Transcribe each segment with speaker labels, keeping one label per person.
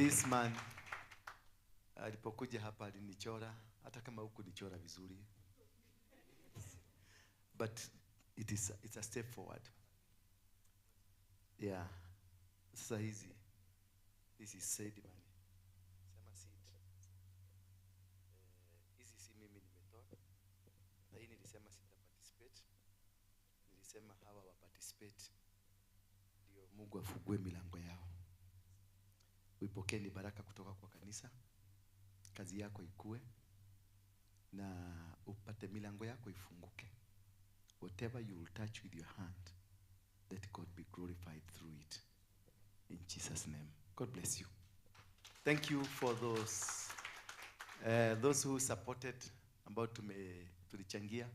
Speaker 1: This man alipokuja hapa alinichora, hata kama huku nichora vizuri, but it's a step forward. Yeah. Sasa this is said man. Sema seed. Hizi si mimi nimetoa. Na hii nilisema sita participate. Nilisema hawa wa participate ndio Mungu afungue milango yao. Uipokee ni baraka kutoka kwa kanisa. Kazi yako ikue na upate milango yako ifunguke. Whatever you will touch with your hand, let God be glorified through it. In Jesus' name. God bless you. Thank you for those who supported, ambao tulichangia.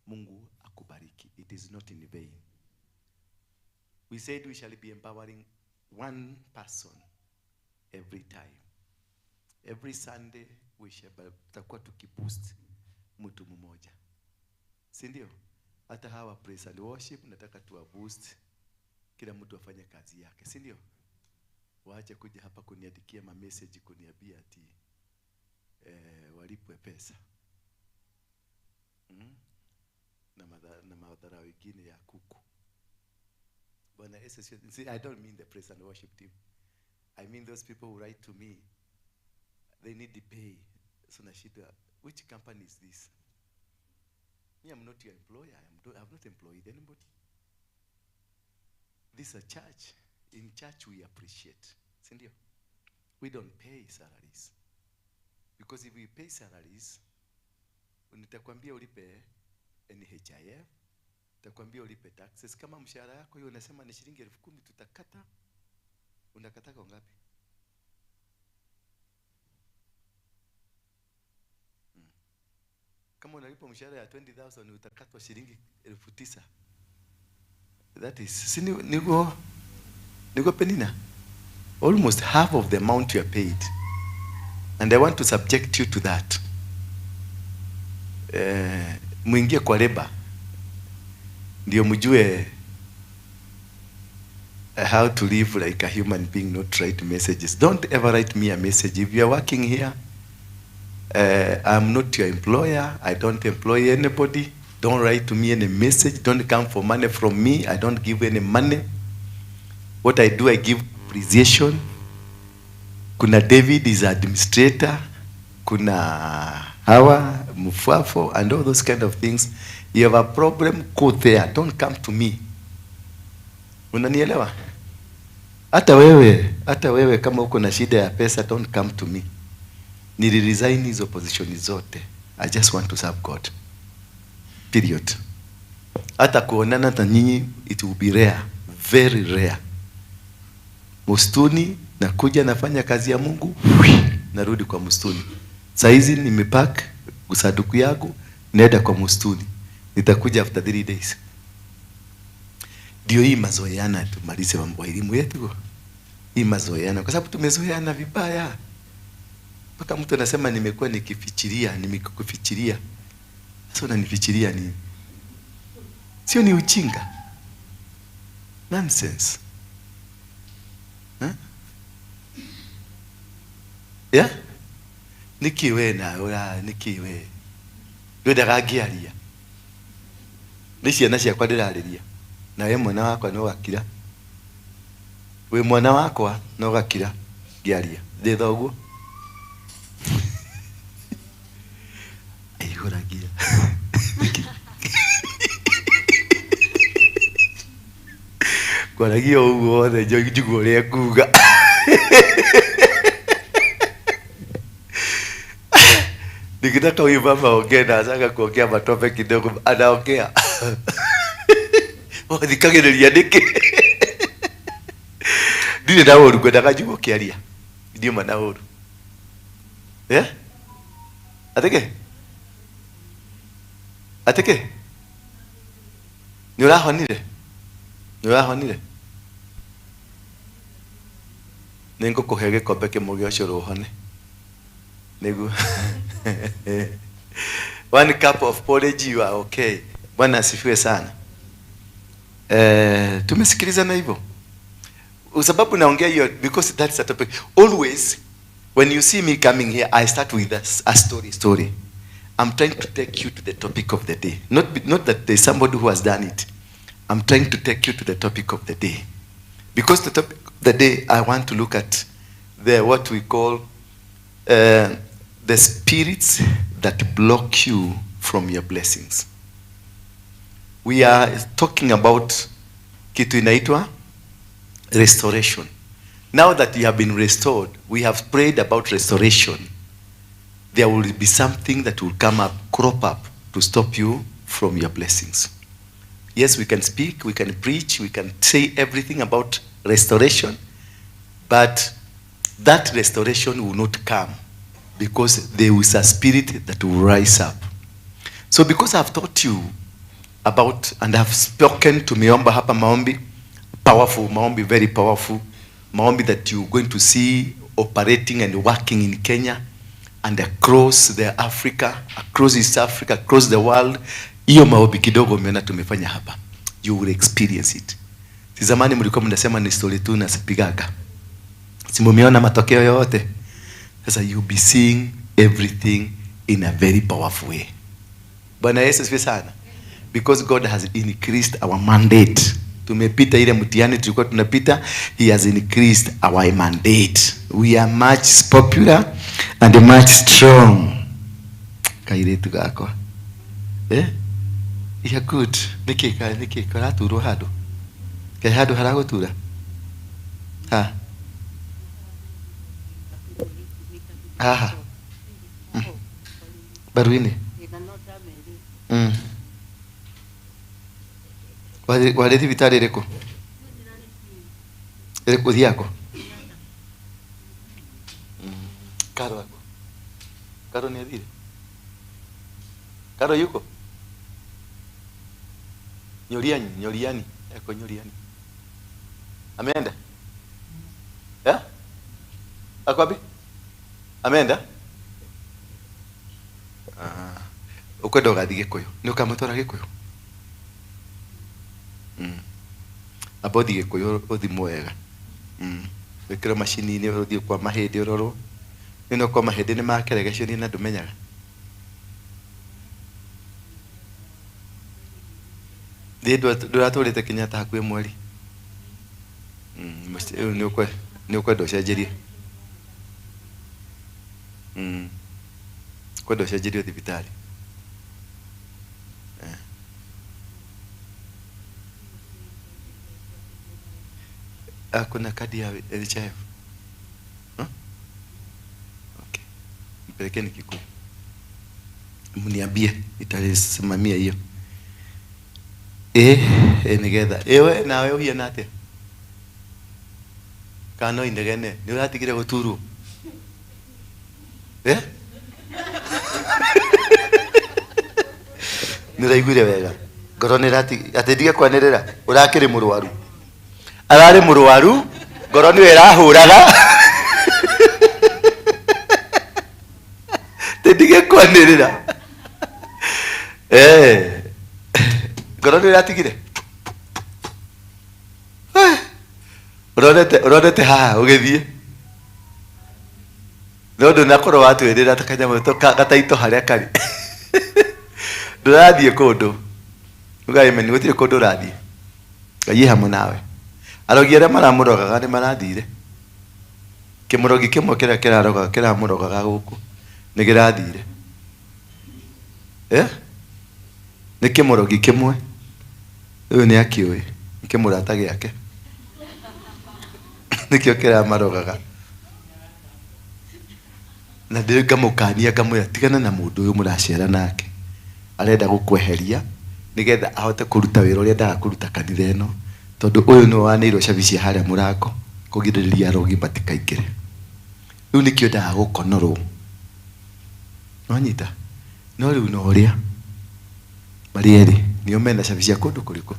Speaker 1: Mungu akubariki. It is not in vain. We said we shall be empowering one person every time. Every Sunday we shall tutakuwa tukiboost mtu mmoja. Si ndio? Hata hawa praise and worship nataka tuwa boost, kila mtu afanye kazi yake, si ndio? Waache kuja hapa kuniandikia message kuniambia ati walipwe pesa. Na madhara wengine ya kuku. Bwana Yesu, see, I don't mean the praise and worship team. I mean those people who write to me. They need the pay. So nashida, which company is this? Me, I'm not your employer. I've not employed anybody. This is a church. In church we appreciate. Sindio? We don't pay salaries. Because if we pay salaries, nitakwambia ulipe NHIF, nitakwambia ulipe taxes. Kama mshahara yako hiyo unasema ni shilingi 10,000 tutakata, unakata kwa ngapi? Kama unalipa mshahara ya 20,000 utakatwa shilingi 9,000. That is niko penina. Almost half of the amount you are paid. And I want to subject you to that. Muingie kwa leba. Ndio mjue how to live like a human being, not write messages. Don't ever write me a message. If you are working here, I'm not your employer. I don't employ anybody. Don't write to me any message. Don't come for money from me. I don't give any money. What I do, I give appreciation. Kuna David is administrator. Kuna Hawa, Mufafo, and all those kind of things. You have a problem, go there. Don't come to me. Unanielewa? Hata wewe kama uko na shida ya pesa, don't come to me. Niliresign hizo position zote. I just want to serve God. Period. Hata kuonana na nyinyi it will be rare, very rare. Mustuni nakuja nafanya kazi ya Mungu, narudi kwa mustuni. Saizi nimepack usaduku yangu, naenda kwa mustuni. Nitakuja after 3 days. Ndio hii mazoeana, tumalize mambo ya elimu yetu. Hii mazoeana kwa sababu tumezoeana vibaya. Mpaka mtu anasema nimekuwa nimekufichiria. Sasa unanifichiria nini? Sio ni ujinga? Nonsense. Yeah? Nikiwe nikiwe. Ndio gagiaria. Nisi anasia kwa ndirariria. Na wewe mwana wako no gakira. We mwana wako no gakira giaria. Nditha uguo. Aihuragia. Kwaragia uguo the jojugo ria kuga. Nikitaka huyu baba ongea na saka kuongea matope kidogo anaongea. Ndikagereria ndiki. Ndire na uru kwenda kajugo kiaria. Ndio mana uru. Ateke. Ni urahonire. Nengo kuhege kombe kimugio curu hone. Niguo. 1 cup of porridge, you are okay. Bwana asifiwe sana. Tumesikilizana hivyo. Usababu naongea hiyo because that's a topic. Always when you see me coming here, I start with a story. I'm trying to take you to the topic of the day. Not that there's somebody who has done it. I'm trying to take you to the topic of the day. Because the topic of the day, I want to look at what we call the spirits that block you from your blessings. We are talking about kitu inaitwa restoration. Now that you have been restored, we have prayed about restoration. There will be something that will come up, crop up to stop you from your blessings. Yes, we can speak, we can preach, we can say everything about restoration, but that restoration will not come because there is a spirit that will rise up. So because I've taught you about and I've spoken to Miomba hapa maombi, powerful maombi, very powerful maombi that you're going to see operating and working in Kenya and across the Africa, across East Africa, across the world. Hiyo maombi kidogo umeona tumefanya hapa, you will experience it. Si zamani mlikuwa mnasema ni story tu na sipigaga, si mumeona matokeo yote. Sasa you'll be seeing everything in a very powerful way. Bwana Yesu asifiwe sana. Because God has increased our mandate. Tumepita ile mtihani tulikuwa tunapita, he has increased our mandate. We are much popular and much strong. Kairetu gako. Yeah, good. Nikika raturo hado. Ke hado harago tura. Ha. Aha. Baruini. Wale vitari reko. Reko diako. Karo ako. Karo ni adire. Karo yuko. Nyoriani. Eko Nyoriani. Ameenda? Ya? Ako wapi? Ameenda? Ukwenda ugathi Gikuyu. Ni ukamutwara Gikuyu? Abothi Gikuyu uthi mwega. Wikira machini ni uthi kwa mahindi uroro. Nino kwa mahindi ni makeregecio ni na ndumenyaga. Nduraturite Kenyatta hakuhe mweri. Ni ukwenda ucenjerie. Kwenda ucenjerie thibitari. Kuna kadi ya NHIF. Okay. Mpelekeni Kikuyu. Mniambie nitasimamia hiyo. Nigetha. Ewe nawe uhiana atia? Kano indegene. Ni uratigire guturu. Niraiguire wega. Ngoro nirati atendige kwanirira. Urakiri murwaru. Arari murwaru. Ngoro ni irahuraga. Tendige kwanirira. Ngoro ni iratigire. Uronete haha ugithie. Nondu nakoro watu erira takanyamo to gataito haria kari. Ndurathie kundu. Ugaime ni gutire kundu urathie. Ngai hamwe nawe. Arogi aria maramurogaga ni marathire. Kimurogi kimwe kiria kiraroga kiramurogaga guku ni girathire. Ni kimurogi kimwe. Uyu ni akiwe. Kimurata giake. Nikio kiramarogaga. Na ndiri ngamukania ngamwira tigana na mundu uyu muracera nake. Arenda gukweheria nigetha ahote kuruta wira uria ndaga kuruta kanitha ino. Tondu uyu no waneirwo cabicia haria murako kugiririria arogi matikaingire. Riu nikio ndaga gukonorwo. Nwanyita. No riu no ria. Marieri nio mena cabicia kundu kuriku.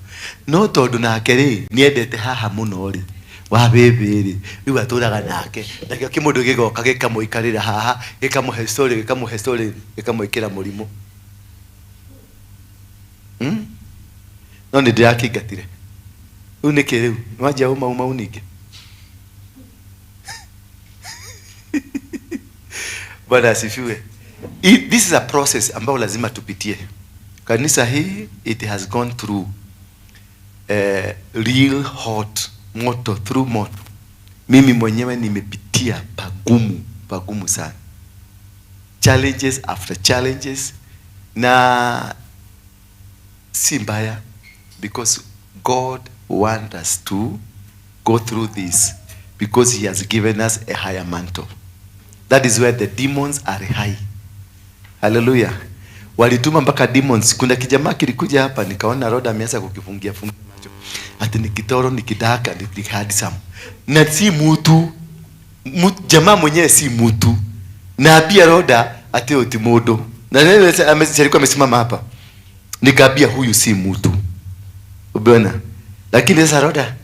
Speaker 1: No tondu nake ri niendete haha muno ri. Wa bebe ri riu aturaga nake. Nakio kimundu gigoka gikamuikarira haha gikamuhe story gikamuikira murimu. No ni ndirakingatire. Riu niki riu nwanja uma uningi. Bwana asifiwe. This is a process ambayo lazima tupitie. Kanisa hii, it has gone through real hot moto, through moto. Mimi mwenyewe nimepitia pagumu sana, challenges after challenges, na si mbaya, because God wants us to go through this because he has given us a higher mantle. That is where the demons are high. Hallelujah. Walituma mpaka demons. Kuna kijamaa kilikuja hapa, nikaona Roda ameanza kukifungia macho. Ati nikitoro nikidaka nikihadisam. Na si mtu jamaa mwenyewe si mtu. Na pia Roda ati otimodo. Na yeye alikuwa amesimama hapa. Nikaambia huyu si mtu. Umeona? Lakini sasa Roda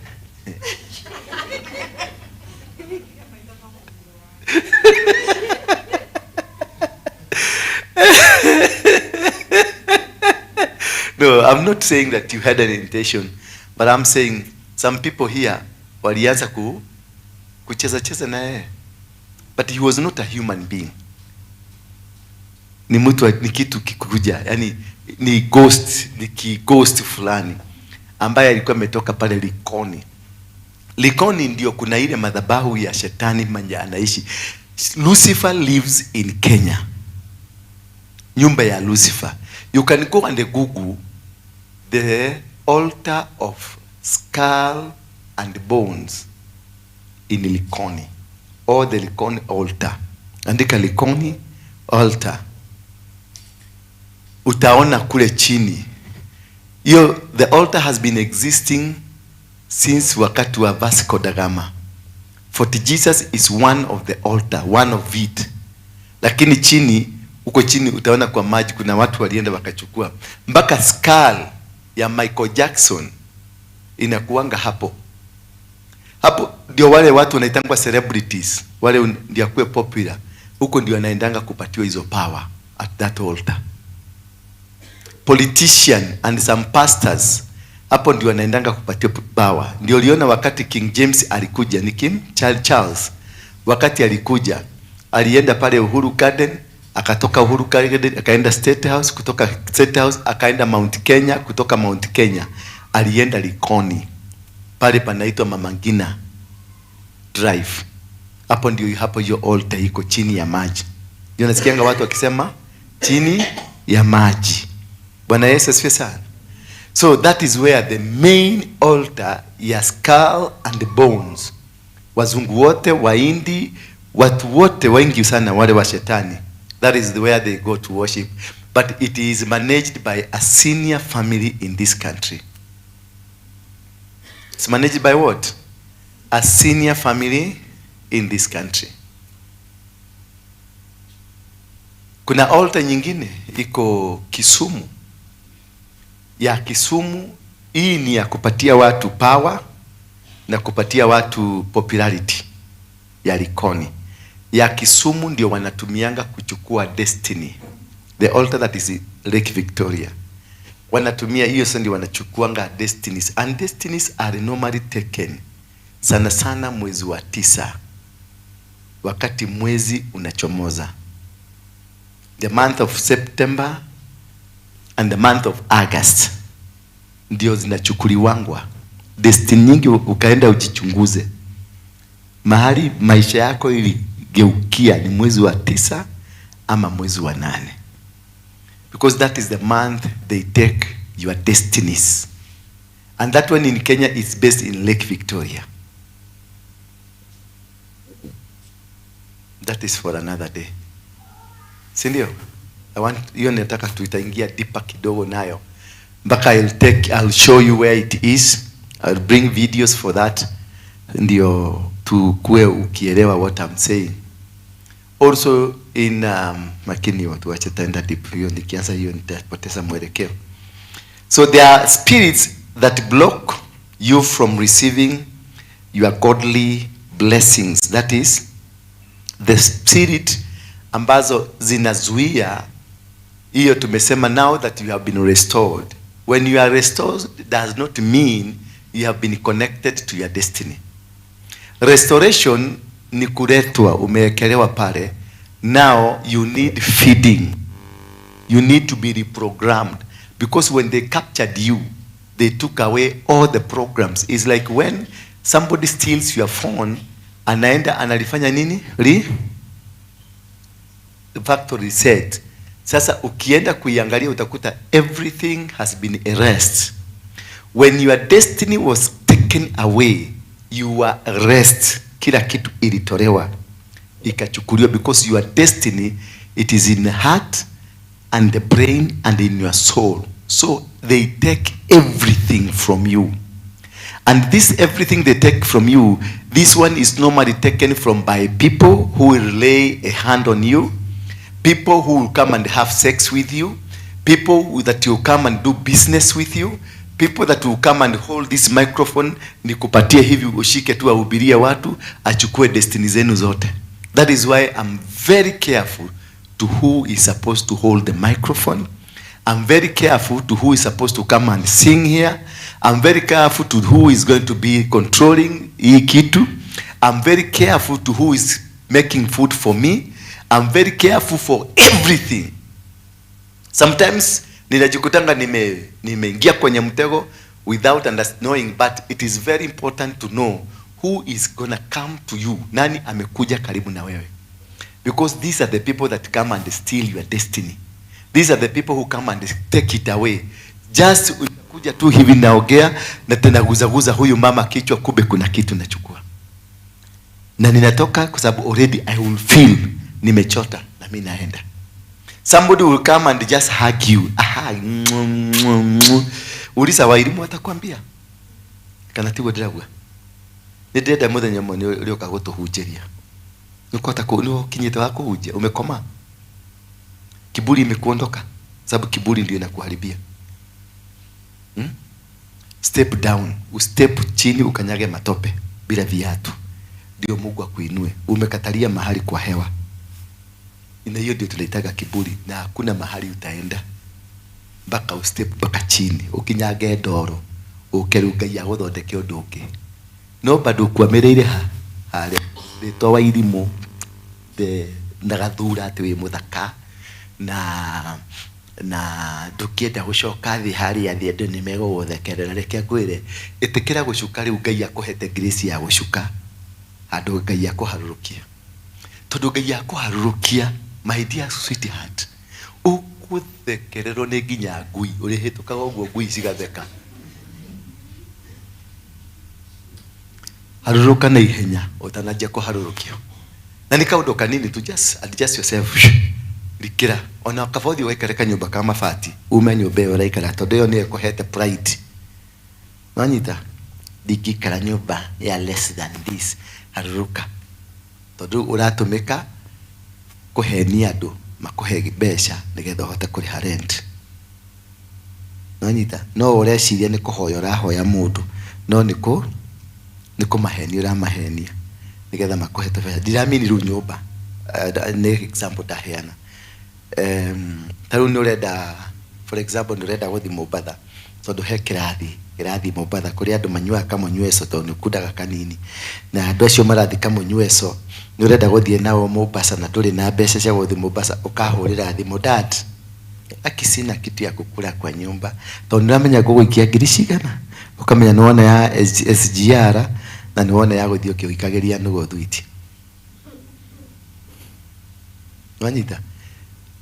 Speaker 1: No, I'm not saying that you had an intention, but I'm saying some people here walianza kucheza na yeye, but he was not a human being. Ni mtu, ni kitu kikuja, yani ni ghost fulani ambaye alikuwa ametoka pale Likoni. Likoni ndio kuna ile madhabahu ya shetani manja anaishi. Lucifer lives in Kenya. Nyumba ya Lucifer. You can go and Google the altar of skull and bones in Likoni, or the Likoni altar. Andika Likoni altar. Utaona kule chini. The altar has been existing since wakati wa Vasco da Gama. Fort Jesus is one of the altar, one of it. Lakini chini, uko chini utaona kwa maji kuna watu walienda wakachukua. Mpaka skull ya Michael Jackson inakuanga hapo. Hapo ndio wale watu wanaitangwa celebrities, wale ndio kuwe popular. Huko ndio wanaendanga kupatiwa hizo power at that altar. Politician and some pastors, hapo ndio wanaendanga kupatiwa power. Ndio uliona wakati King James alikuja, ni King Charles. Wakati alikuja, alienda pale Uhuru Garden, akatoka Uhuru Garden akaenda State House, kutoka State House akaenda Mount Kenya, kutoka Mount Kenya alienda Likoni. Pale panaitwa Mama Ngina Drive. Hapo ndio hapo hiyo altar iko chini ya maji. Ndio nasikianga watu wakisema chini ya maji. Bwana Yesu asifiwe sana. So that is where the main altar ya skull and bones. Wazungu wote, Wahindi, watu wote wengi sana wale wa shetani. That is where they go to worship. But it is managed by a senior family in this country. It's managed by what? A senior family in this country. Kuna altar nyingine iko Kisumu. Ya Kisumu, hii ni ya kupatia watu power na kupatia watu popularity ya Likoni. Ya Kisumu ndio wanatumianga kuchukua destiny. The altar that is Lake Victoria. Wanatumia hiyo sasa ndio wanachukuanga destinies. And destinies are normally taken sana sana mwezi wa 9. Wakati mwezi unachomoza. The month of September and the month of August ndio zinachukuliwangwa. Destiny nyingi ukaenda ujichunguze. Mahali maisha yako iligeukia ni mwezi wa 9 ama mwezi wa 8. Because that is the month they take your destinies. And that one in Kenya is based in Lake Victoria. That is for another day. Sindio? Hiyo nataka tuitaingia deeper kidogo nayo. Mpaka I'll show you where it is. I'll bring videos for that. Ndio tukue ukielewa what I'm saying. Also in makini watu wache taenda deep. Hiyo nikianza hiyo nitapoteza mwelekeo. So there are spirits that block you from receiving your godly blessings. That is the spirit ambazo zinazuia hiyo. Tumesema now that you have been restored. When you are restored does not mean you have been connected to your destiny. Restoration ni kuletwa, umewekelewa pale, Now you need feeding. You need to be reprogrammed. Because when they captured you, they took away all the programs. It's like when somebody steals your phone, anaenda analifanya nini? Factory reset. Sasa ukienda kuiangalia utakuta everything has been erased. When your destiny was taken away, you were erased. Kila kitu ilitolewa, ikachukuliwa, because your destiny, it is in the heart and the brain and in your soul. So they take everything from you. And this everything they take from you, this one is normally taken from by people who will lay a hand on you, people who will come and have sex with you, people that will come and do business with you, people that will come and hold this microphone, nikupatie hivi ushike tu ahubirie watu, achukue destiny zenu zote. That is why I'm very careful to who is supposed to hold the microphone. I'm very careful to who is supposed to come and sing here. I'm very careful to who is going to be controlling hii kitu. I'm very careful to who is making food for me. I'm very careful for everything. Sometimes ninajikutanga nimeingia kwenye mtego without knowing, but it is very important to know who is gonna come to you. Nani amekuja karibu na wewe? Because these are the people that come and steal your destiny. These are the people who come and take it away. Just unakuja tu hivi naogea na tena guzaguza huyu mama kichwa, kube kuna kitu nachukua. Na ninatoka kwa sababu already I will feel nimechota na mimi naenda. Somebody will come and just hug you. Aha. Ulisa wairimu atakwambia. Kanatiwa dragwa. Ni deda muthenya mwe uri ukagutuhunjiria. Nukota ko no kinyete wako huje umekoma. Kiburi imekuondoka, sababu kiburi ndio inakuharibia. Step down, step chini ukanyage matope bila viatu. Ndio Mungu akuinue. Umekatalia mahali kwa hewa. Ina hiyo ndio tunaitaga kiburi, na hakuna mahali utaenda. Baka step baka chini, ukinyage ndoro, ukeruga ya guthondeke undu ungi. No bado kwamereire hale ritwa irimu na gathura ati wi muthaka na ndukienda gucoka thi hari athi andu ni mego guthekerera. Reke ngwire itikira gucuka riu Ngai akuhete grace ya gucuka andu Ngai akuharurukia, tondu Ngai akuharurukia. My dear sweetheart, ukuthekererwo ni nginya ngui urihitukaga uguo ngui cigatheka. Haruruka na ihenya utanajia kuharurukio. Na ni kaundu kanini tu, just adjust yourself. Likira ona kabothi waikareka nyumba kama fati ume nyumba yo raikara, tondu yo ni ekuhete pride. Manyita dikikara nyumba ya less than this. Haruruka tondu uratumika kuhenia andu makuhe mbeca nigetha uhote kuriha rent. Manyita no ureciria ni kuhoya urahoya mundu, no niko mahenia uramahenia nigetha makuhe mbeca. Ndiramini ru nyumba ni example taheana. Taru nurenda, for example, nurenda guthi Mombasa, tondu he kirathi Mombasa kuri andu manyua kamunyweso tondu kudaga kanini, na andu acio marathi kamunyweso nurenda guthie nao Mombasa na nduri na mbeca cia guthi Mombasa, ukahurira thimu, dad akisina kitu ya kukula kwa nyumba, tondu ndamenya guguikia ngiri cigana, ukamenya niwona ya SGR na niwona ya guthio kiwikagiria nugo thwiti. Wanyita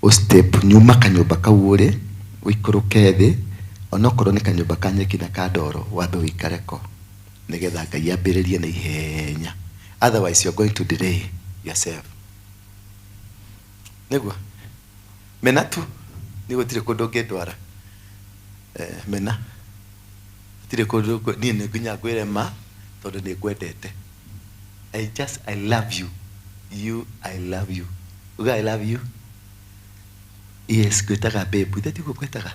Speaker 1: o step nyuma kanyumba kaure wikuruke thi, onokorwo ni kanyumba kanyeki na kadoro wabe wikareko nigetha Ngai ambiririe na ihenya. Otherwise you are going to delay yourself. Niguo mena tu nigo tire kundu ngindwara mena tire kundu ni nginya ngwire ma tondu ni ngwendete. I love you. I love you. Uga I love you. Yes, kwetaga bebu, tatigo kwetaga.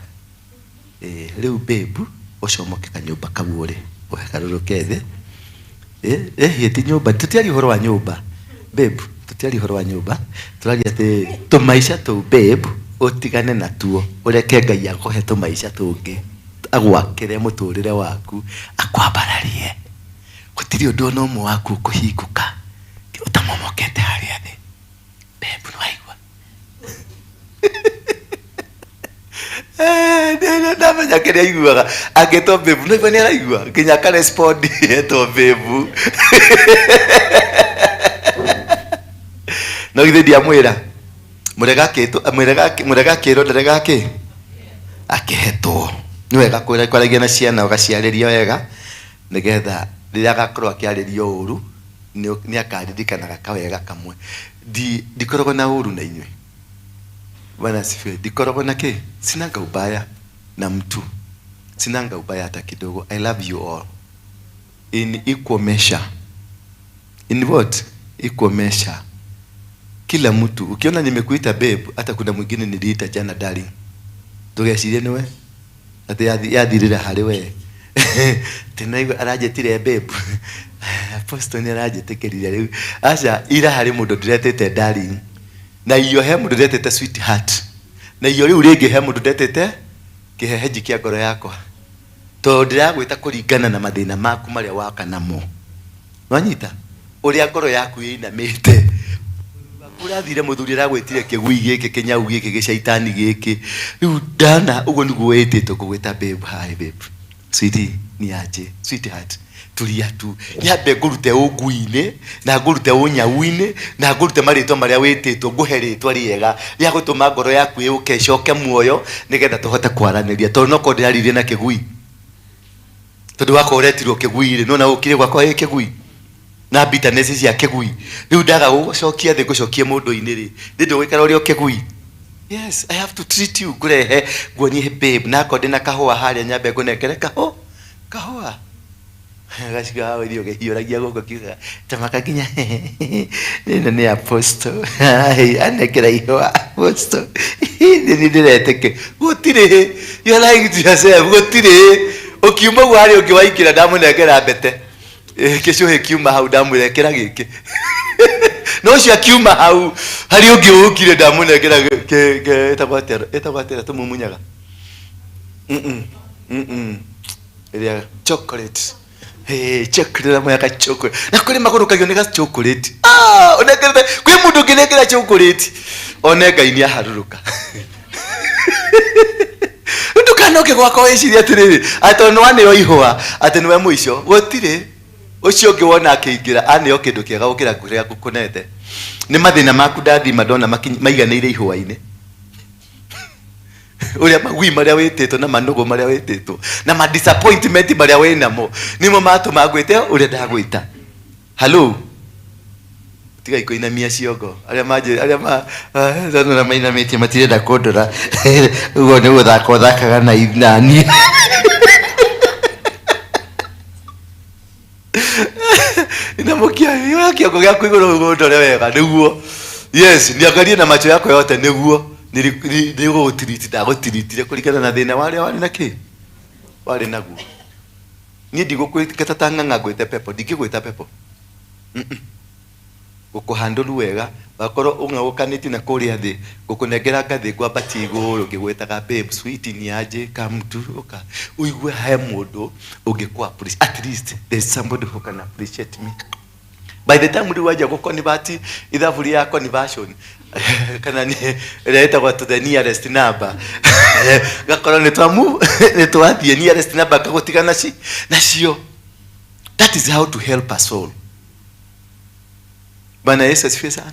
Speaker 1: Riu bebu ocomoke kanyumba kaguore ukaruruke thi. Yeti nyumba tutiari horo wa nyumba. Bebu, tutiari horo wa nyumba. Turari ati tumaisha tu bebu utigane na tuo. Ureke Ngai akohe tumaisha tungi. Agwakire muturire waku, akwambararie. Gutiri undu no mu waku kuhikuka. Utamomokete haria thi. Bebu no ndamenya kĩrĩa aiguaga angĩtwo babe no ibani araigua nginya ka respond etwo babe no ithe ndiamwĩra mũrega kĩrwo ndarega kĩ akĩhetwo. Nĩ wega kwaragia na ciana ũgaciarĩria wega nĩgetha rĩrĩa agakorwo akĩarĩrio ũru nĩ akaririkanaga kawega kamwe. Ndikoragwo na ũru na inyuĩ. Bwana asifiwe. Ndikoragwo na kĩ, sinanga ubaya na mtu, sinanga ubaya hata kidogo. I love you all in equal measure. In what? Equal measure. Kila mtu ukiona nimekuita babe, hata kuna mwingine niliita jana darling, tugecirie niwe ati yathirira hari we tena arajetire babe apostle ni arajetekerire riu acha ira hari mundu ndiretete darling na iyo he mundu ndiretete sweetheart na iyo riu ringi he mundu ndiretete kiheheji kia ngoro yakwa to ndiragwita kuringana na mathina maku maria waka namo nwanyita uria ngoro yaku inamite urathire muthuri aragwitire kigui giki kinyau giki gicaitani giki riu ndana ugo niguo wititwo kugwita babe. Hi babe, sweetie ni aje sweetheart, tulia tu nyambe ngurute ungui-ini na ngurute unyau-ini na ngurute maritwa maria wititwo nguhe ritwa riega ria gutuma ngoro yaku yuke coke muoyo nigetha tuhote kwaraniria tondu noko ndiraririe na kigui tondu wako uretirwo kigui-ri nona ukire gwakwa kigui na bitterness cia kigui riu ndaga gucokia thi gucokie mundu-ini ri ndindo gwikara uri kigui. Yes, I have to treat you ngurehe nguonie babe na ko ndina kahua haria nyambe ngunengere kahua gashiga wirio gehiuragia guko kiuga tamaka kinya nino ni apostle anekera ihwa apostle ni ndireteke gutire you like to yourself gutire ukiuma gwari ungiwaikira ndamunengera mbete kicuhe kiuma hau ndamwirekera giki no cia kiuma hau hari ungi ukire ndamunengera etagwatera tumumunyaga iria chocolate chocolate moya ka chocolate na kuri maguru kagione ka chocolate onekere kwi mundu nginekera chocolate oneka ini aharuruka ndukanoke gwako weciria atiriri atono ane oihwa ati niwe muico gutire ucio ungi wona akiingira ane kindu kiega gukira kuria gukunete ni mathina maku ndathi madona maiganire ihwa-ini uria magui maria wititwo na manugo maria wititwo na ma disappointment maria winamo nimo matuma gwite uria ndagwita. Hello tiga ikoinamia ciongo aria na mainamitie matirenda kundora ugo ni guthaka thakaga na inani inamukia kiongo giaku iguru gundore wega niguo. Yes, niangalie na macho yako yote niguo nigugutiriti ndagutiritire kurikana na thina waria wari naki wari naguo. Ni ndigukwitikata tanganga gwite pepo ndikigwita pepo gukuhanduru wega wakorwo ungagukaniti na kuria thi gukunengera ngathi ngwambati iguru ngigwitaga babe sweet ni aje kamtu uka uigue he mundu ungikwa appreciate. At least there is somebody who can appreciate me. By the time uri waja gukonibati ithavuri ya conversion kana ni reta kwa to the nearest number gakora ni twathie nearest number kagutigana nacio. That is how to help a soul. Bana Yesu asifiwe sana.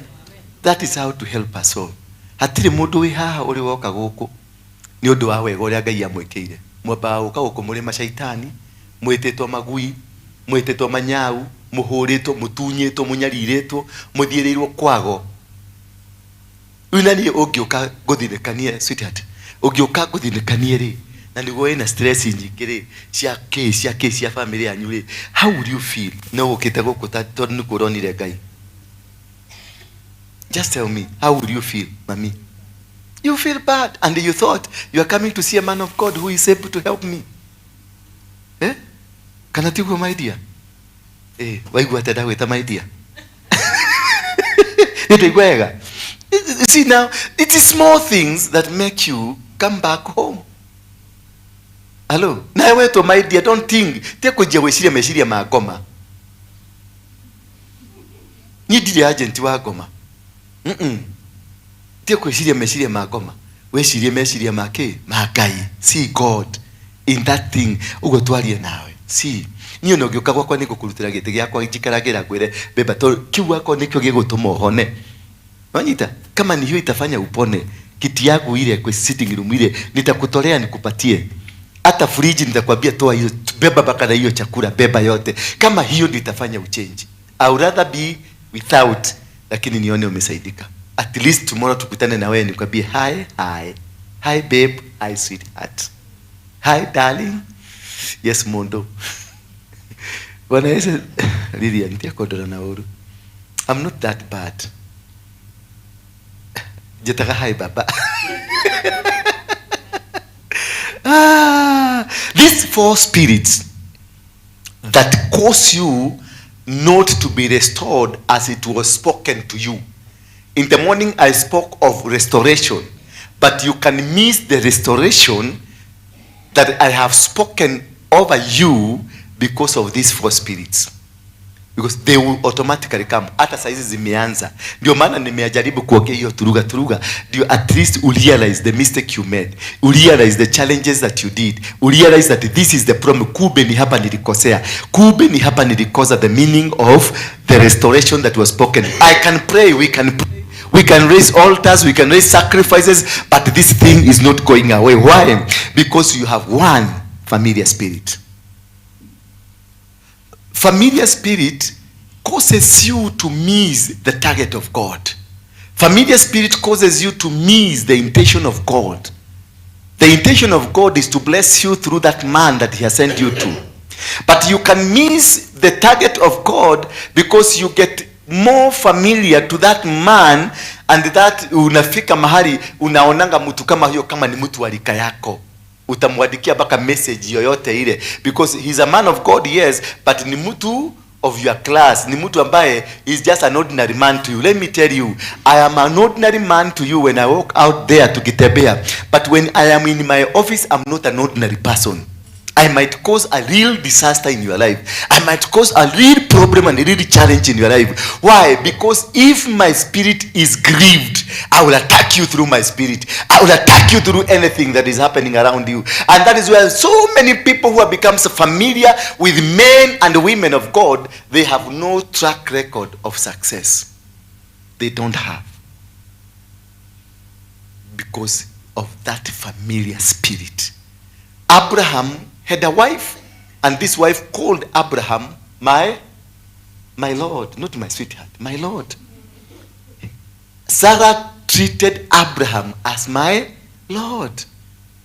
Speaker 1: That is how to help a soul. Hatiri mundu wi haha uri woka guku ni undu wa wega uria Ngai amwikire mwamba uka guku muri mashaitani mwititwo magui mwititwo manyau muhuritwo mutunyitwo munyariritwo muthiirirwo kwago. Unani ungiuka guthinekanie sweetheart ungiuka guthinekanie ri na niguo ina stress nyingi ri cia family yanyu ri how would you feel no ukite guku tondu ni kuronire Ngai? Just tell me, how would you feel, mommy? You feel bad and you thought you are coming to see a man of God who is able to help me. Eh? Kanatigo my dear. Why go at with my dear? See now, it is small things that make you come back home. Hello? Now wait to my dear, don't think. Take with your meshiria magoma. Ni didi agent wa goma. Tie kwiciria meciria magoma wecirie meciria make makai, see God in that thing ugo twarie nawe. See niyo no gyoka gwakwa niko kurutira gite gyakwa njikaragira gwire beba to kiwa ko nikyo gigutuma uhone. Wanyita kama ni hiyo itafanya upone, kiti yangu ile kwa sitting room ile nitakutolea nikupatie. Hata fridge nitakwambia toa hiyo, beba baka na hiyo chakula, beba yote. Kama hiyo ndio itafanya uchange. I would rather be without, lakini nione umesaidika. At least tomorrow tukutane na wewe nikwambie hi babe, hi sweetheart, hi darling, yes mondo. Bwana Yesu Lilian ntia kodora na uru. I'm not that bad. Jetaka hi baba. These 4 spirits that cause you not to be restored as it was spoken to you. In the morning I spoke of restoration, but you can miss the restoration that I have spoken over you because of these 4 spirits. Because they will automatically come. Hata saizi zimeanza. Ndio maana nimejaribu kuongea hiyo turuga. Ndio at least you realize the mistake you made. You realize the challenges that you did. You realize that this is the problem. Kube ni hapa nilikosea. Kube ni hapa nilikosa the meaning of the restoration that was spoken. I can pray, we can pray. We can raise altars, we can raise sacrifices, but this thing is not going away. Why? Because you have one familiar spirit. Familiar spirit causes you to miss the target of God. Familiar spirit causes you to miss the intention of God. The intention of God is to bless you through that man that he has sent you to. But you can miss the target of God because you get more familiar to that man, and that unafika mahali unaonanga mtu kama hiyo kama ni mtu wa rika yako. Utamwadikia baka message yoyote ile because he's a man of God, yes, but ni mtu of your class, ni mtu ambaye is just an ordinary man to you. Let me tell you, I am an ordinary man to you when I walk out there to Gitebea, but when I am in my office, I'm not an ordinary person. I might cause a real disaster in your life. I might cause a real problem and a real challenge in your life. Why? Because if my spirit is grieved, I will attack you through my spirit. I will attack you through anything that is happening around you. And that is where so many people who have become so familiar with men and women of God, they have no track record of success. They don't have. Because of that familiar spirit. Abraham had a wife, and this wife called Abraham my Lord, not my sweetheart, my Lord. Sarah treated Abraham as my Lord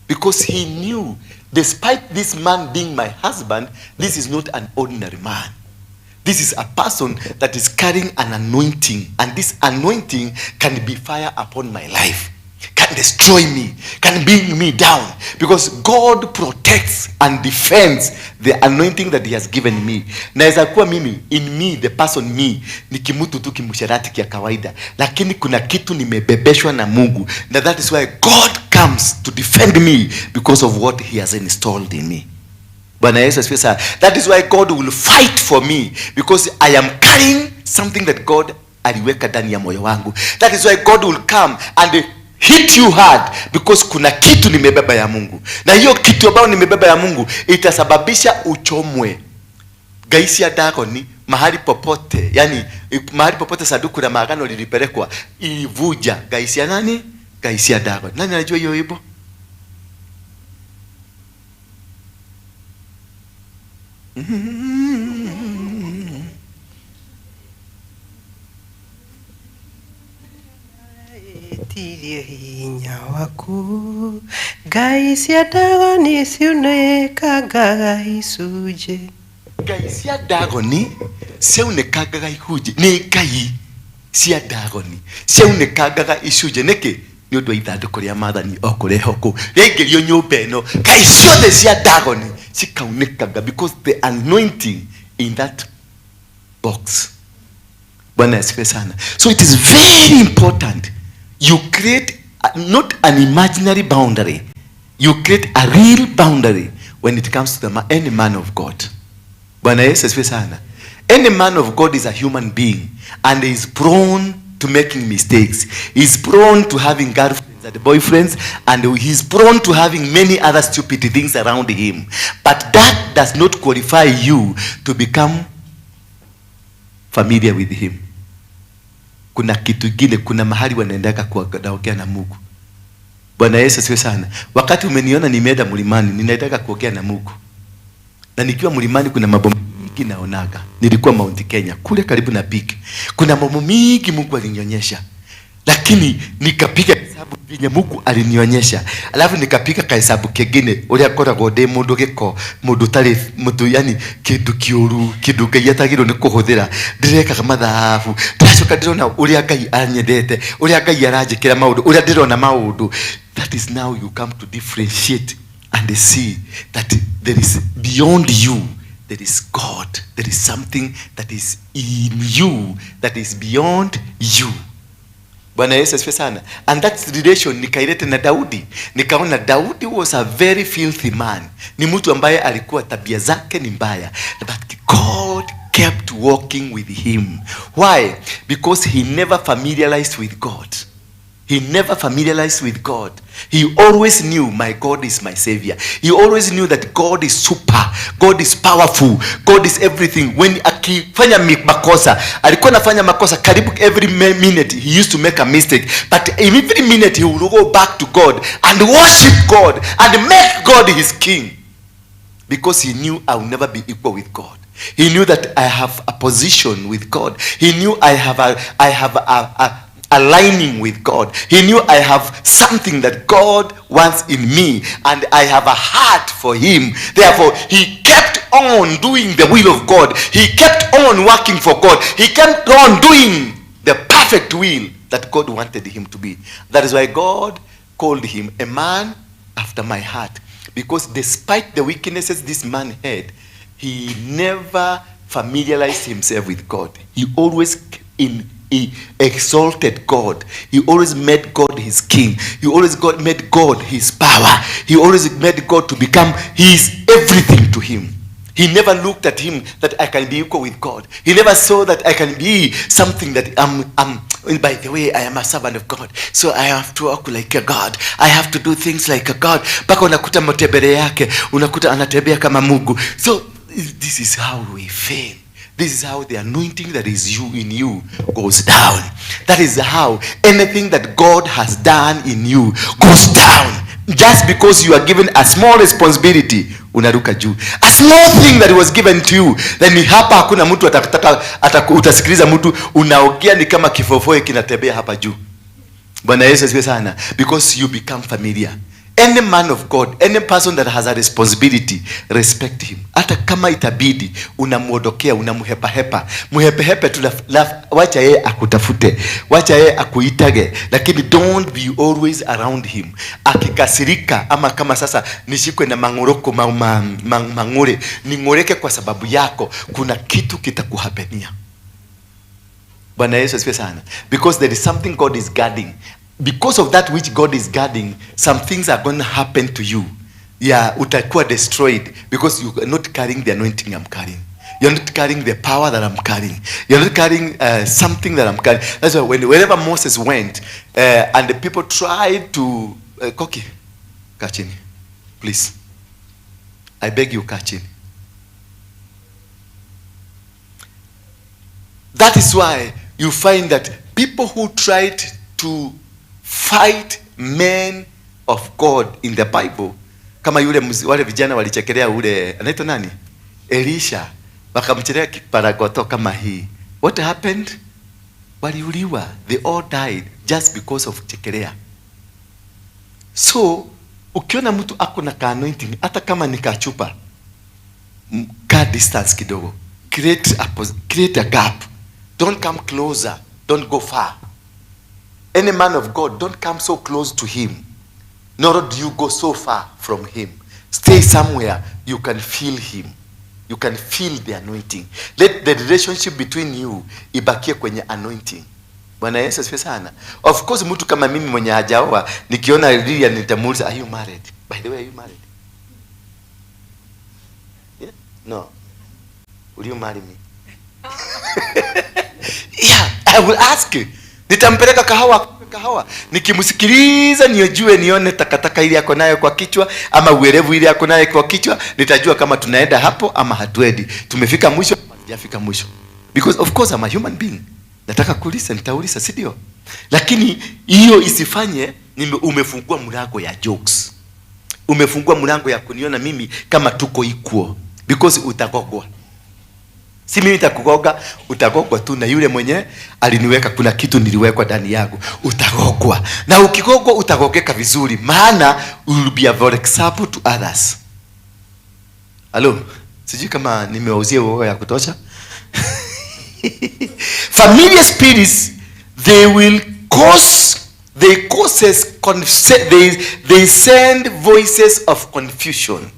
Speaker 1: because he knew, despite this man being my husband, this is not an ordinary man. This is a person that is carrying an anointing, and this anointing can be fire upon my life, can destroy me, can bring me down, because God protects and defends the anointing that he has given me. Naweza kuwa mimi, in me, the person me, ni kimutu tu kimusharati kia kawaida, lakini kuna kitu nimebebeshwa na Mungu, and that is why God comes to defend me because of what he has installed in me. Bwana Yesu asifiwe sana. That is why God will fight for me, because I am carrying something that God aliweka ndani ya moyo wangu. That is why God will come and hit you hard, because kuna kitu nimebeba ya Mungu, na hiyo kitu ambayo nimebeba ya Mungu itasababisha uchomwe. Gaisia Dagoni, mahali popote, yani mahali popote sanduku la maagano lilipelekwa, ilivuja. Gaisia nani? Gaisia Dagoni. Nani anajua hiyo wimbo?
Speaker 2: Tirie hinya waku Gaisia Dagoni siunekaga isuje.
Speaker 1: Gaisia Dagoni siunekaga ihuje. Ni Ngai cia Dagoni siunekaga isuje. Niki ni undu ithanduku ria mathani okureho ku reingirio nyumba eno. Ngai ciothe cia Dagoni cikaunekaga because the anointing in that box. Bwana asifiwe sana. So it is very important you create not an imaginary boundary. You create a real boundary when it comes to any man of God. Bwana Yesu asifiwe sana. Any man of God is a human being and is prone to making mistakes. Is prone to having girlfriends and boyfriends, and he's prone to having many other stupid things around him. But that does not qualify you to become familiar with him. Kuna kitu gine, kuna mahali wanaendaka kuongea na Mungu. Bwana Yesu asifiwe sana. Wakati umeniona nimeenda mlimani, ninaitaka kuongea na Mungu. Na nikiwa mlimani kuna mambo mingi naonaga. Nilikuwa Mount Kenya, kule karibu na Peak. Kuna mambo mingi Mungu alinionyesha. Lakini nikapiga hesabu yenye Mungu alinionyesha. Alafu nikapiga kahesabu kengine uri akora gode mundu giko mundu tari mundu yani kindu kiuru kindu Ngai atagirwo ni kuhuthira ndireka mathabu ndacoka ndirona uri Ngai anyendete uri Ngai aranjikira maundu uri ndirona maundu. That is now you come to differentiate and see that there is beyond you, there is God. There is something that is in you that is beyond you. Bwana Yesu asifiwe sana. And that relation nikaileta na Daudi. Nikaona Daudi was a very filthy man. Ni mtu ambaye alikuwa tabia zake ni mbaya. But God kept walking with him. Why? Because he never familiarized with God. He never familiarized with God. He always knew my God is my savior. He always knew that God is super. God is powerful. God is everything. When akifanya makosa, alikuwa anafanya makosa karibu every minute. He used to make a mistake. But every minute he would go back to God and worship God and make God his king. Because he knew I will never be equal with God. He knew that I have a position with God. He knew I have a aligning with God. He knew I have something that God wants in me, and I have a heart for him. Therefore, he kept on doing the will of God. He kept on working for God. He kept on doing the perfect will that God wanted him to be. That is why God called him a man after my heart. Because despite the weaknesses this man had, he never familiarized himself with God. He always he exalted God. He always made God his king. He always made God his power. He always made God to become his everything to him. He never looked at him that I can be equal with God. He never saw that I can be something that by the way, I am a servant of God, so I have to walk like a God. I have to do things like a God. Paka unakuta matembele yake, unakuta anatembea kama Mungu. So this is how we fail. This is how the anointing that is in you goes down. That is how anything that God has done in you goes down. Just because you are given a small responsibility, unaruka juu. A small thing that was given to you, then hapa hakuna mtu utasikiliza mtu unaongea ni kama kifofoe kinatembea hapa juu. Bwana Yesu asifiwe sana. Because you become familiar. Any man of God, any person that has a responsibility, respect him. Hata kama itabidi unamuodokea, unamuhepa-hepa. Muhepe-hepe tu, wacha yeye akutafute, wacha yeye akuitage, lakini don't be always around him. Akikasirika ama kama sasa nishikwe na mangoroko mangore, ningoreke kwa sababu yako, kuna kitu kitakuhapenia. Bwana Yesu asifiwe sana. Because there is something God is guarding. Because of that which God is guarding, some things are going to happen to you. Yeah, utakuwa destroyed because you are not carrying the anointing I'm carrying. You're not carrying the power that I'm carrying. You're not carrying something that I'm carrying. That's why wherever Moses went, and the people tried to Koki, Kachini, please. I beg you, Kachini. That is why you find that people who tried to fight men of God in the Bible, kama wale vijana walichekelea ule anaitwa nani, Elisha, wakamchekelea kiparagoto kama hii. What happened? Waliuliwa. They all died just because of chekelea. So ukiona mtu ako na anointing, hata kama ni kachupa, ka distance kidogo, create a gap. Don't come closer, don't go far. Any man of God, don't come so close to him, nor do you go so far from him. Stay somewhere you can feel him. You can feel the anointing. Let the relationship between you ibakie kwenye anointing. Bwana Yesu asifiwe sana. Of course, mtu kama mimi mwenye hajaoa, nikiona Lilia nitamuuliza, are you married? By the way, are you married? Yeah? No. Will you marry me? Yeah, I will ask you. Nitampeleka kahawa kahawa, nikimsikiliza nione takataka ile yako nayo kwa kichwa ama uerevu ile yako nayo kwa kichwa, nitajua kama tunaenda hapo ama hatuendi, tumefika mwisho ama hajafika mwisho. Because of course I'm a human being, nataka kuuliza, nitauliza, si ndio? Lakini hiyo isifanye umefungua mlango ya jokes, umefungua mlango ya kuniona mimi kama tuko equal, because utagogwa. Si mimi nitakugoga, utagogwa tu na yule mwenye aliniweka. Kuna kitu niliwekwa ndani yangu, utagogwa. Na ukigogwa utagogeka vizuri, maana you will be a very example to others. Hello, sijui kama nimewauzia uoga ya kutosha. Familiar spirits, they send voices of confusion.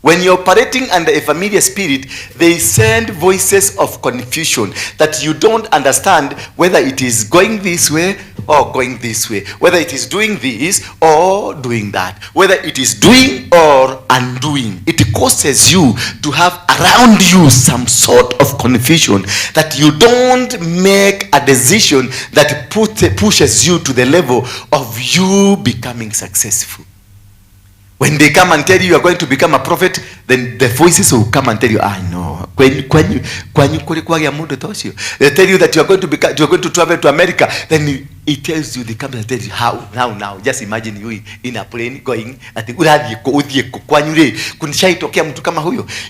Speaker 1: When you're operating under a familiar spirit, they send voices of confusion that you don't understand whether it is going this way or going this way, whether it is doing this or doing that, whether it is doing or undoing. It causes you to have around you some sort of confusion that you don't make a decision that pushes you to the level of you becoming successful. When they come and tell you are going to become a prophet, then the voices will come and tell you, no. They tell you that you are going to travel to America, then it tells you, they come and tell you how. Now, just imagine you in a plane going,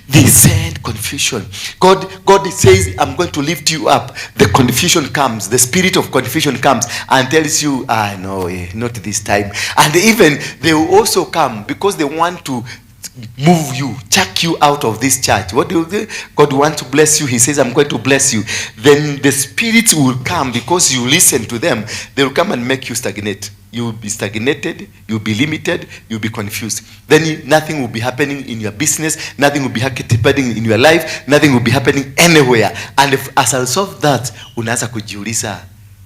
Speaker 1: they send confusion. God says, I'm going to lift you up. The confusion comes, the spirit of confusion comes and tells you, no, not this time. And even they will also come because they want to move you, chuck you out of this church. What do you do? God wants to bless you. He says, I'm going to bless you. Then the spirits will come because you listen to them. They will come and make you stagnate. You will be stagnated, you'll be limited, you'll be confused. Then nothing will be happening in your business, nothing will be happening in your life, nothing will be happening anywhere. And as a result of that, unaanza kujiuliza,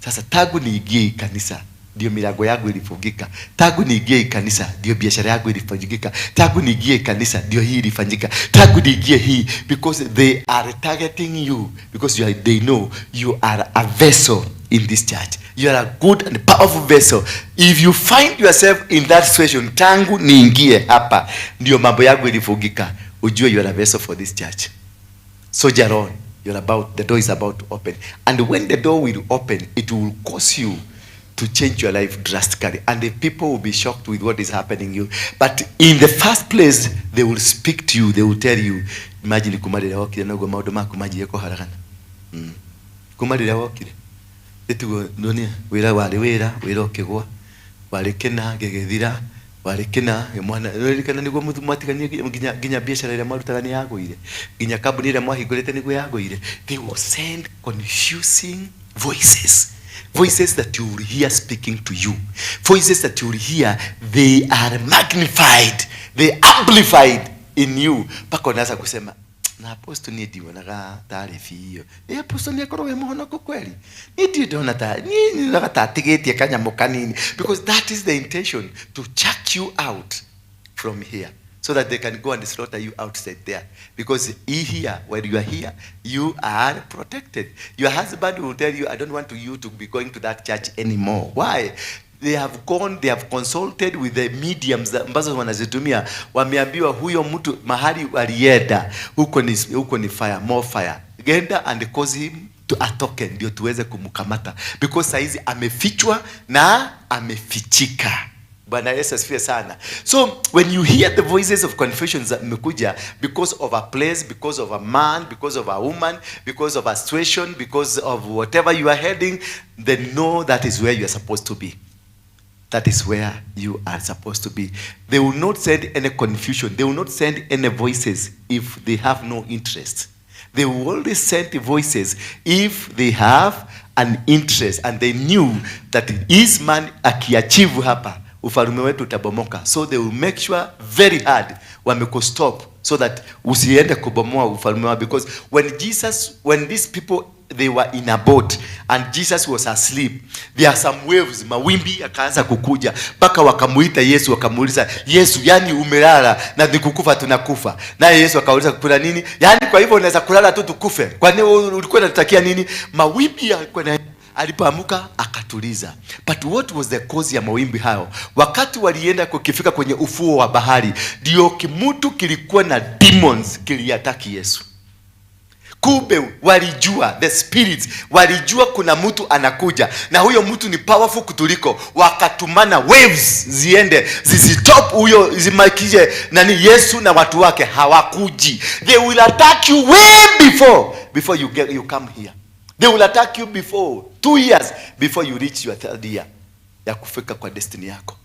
Speaker 1: sasa tangu niingie kanisa ndio milango yangu ilifungika, tangu niingie kanisa ndio biashara yangu ilifanyika, tangu niingie kanisa ndio hii ilifanyika, tangu niingie hii, because they are targeting you, because they know you are a vessel in this church. You are a good and powerful vessel. If you find yourself in that situation, tangu niingie hapa ndio mambo yangu ilifungika, ujue you are a vessel for this church. Soldier on, the door is about to open. And when the door will open, it will cause you to change your life drastically, and the people will be shocked with what is happening you. But in the first place, they will speak to you, they will tell you, imagine kumarira wakire no go maudu maku maji yako haragana. Kumarira wakire etugo ndonia wira wira okigwa wari kena gegethira wari kena mwana kana niguo muthumatikanie ginya biashara ile marutaga ni yagoire ginya kambuni ile mwahingurite niguo yagoire. They will send confusing voices that you will hear speaking to you, voices that you will hear, they are magnified, they amplified in you. Pako naanza kusema na apostle ni ndio naga taarifa hiyo. Apostle ni akoro we muhono ko kweli. Ni ndio ndona ni naga tatigeti akanyamo kanini, because that is the intention, to chuck you out from here so that they can go and slaughter you outside there. Because here, when you are here, you are protected. Your husband will tell you, I don't want you to be going to that church anymore. Why? They have consulted with the mediums ambazo wanazitumia, wameambiwa huyo mtu mahali alienda huko ni fire, more fire. Genda and cause him to a token ndio tuweze kumkamata, because saizi amefichwa na amefichika. Bwana Yesu asifiwe sana. So when you hear the voices of confusion that mekuja because of a place, because of a man, because of a woman, because of a situation, because of whatever you are heading, then know that is where you are supposed to be. That is where you are supposed to be. They will not send any confusion. They will not send any voices if they have no interest. They will only send the voices if they have an interest, and they knew that his man akiachieve hapa ufalume wetu utabomoka. So they will make sure very hard wamekustop so that usiende kubomoa ufalume wao. Because when these people, they were in a boat and Jesus was asleep, there are some waves, mawimbi yakaanza kukuja mpaka wakamuita Yesu, wakamuuliza Yesu, yani umelala na nikukufa tunakufa. Na Yesu akauliza kuna nini? Yani kwa hivyo unaweza kulala tu tukufe? Kwa nini ulikuwa unatakia nini? Mawimbi yalikuwa, alipoamuka akatuliza. But what was the cause ya mawimbi hayo? Wakati walienda kukifika kwenye ufuo wa bahari, ndio kimutu kilikuwa na demons kiliataki Yesu. Kumbe walijua, the spirits walijua kuna mtu anakuja, na huyo mtu ni powerful kutuliko. Wakatumana waves ziende zisitop huyo, zimakije nani Yesu na watu wake hawakuji. They will attack you way before you come here. They will attack you before 2 years before you reach your 3rd year ya kufika kwa destiny yako.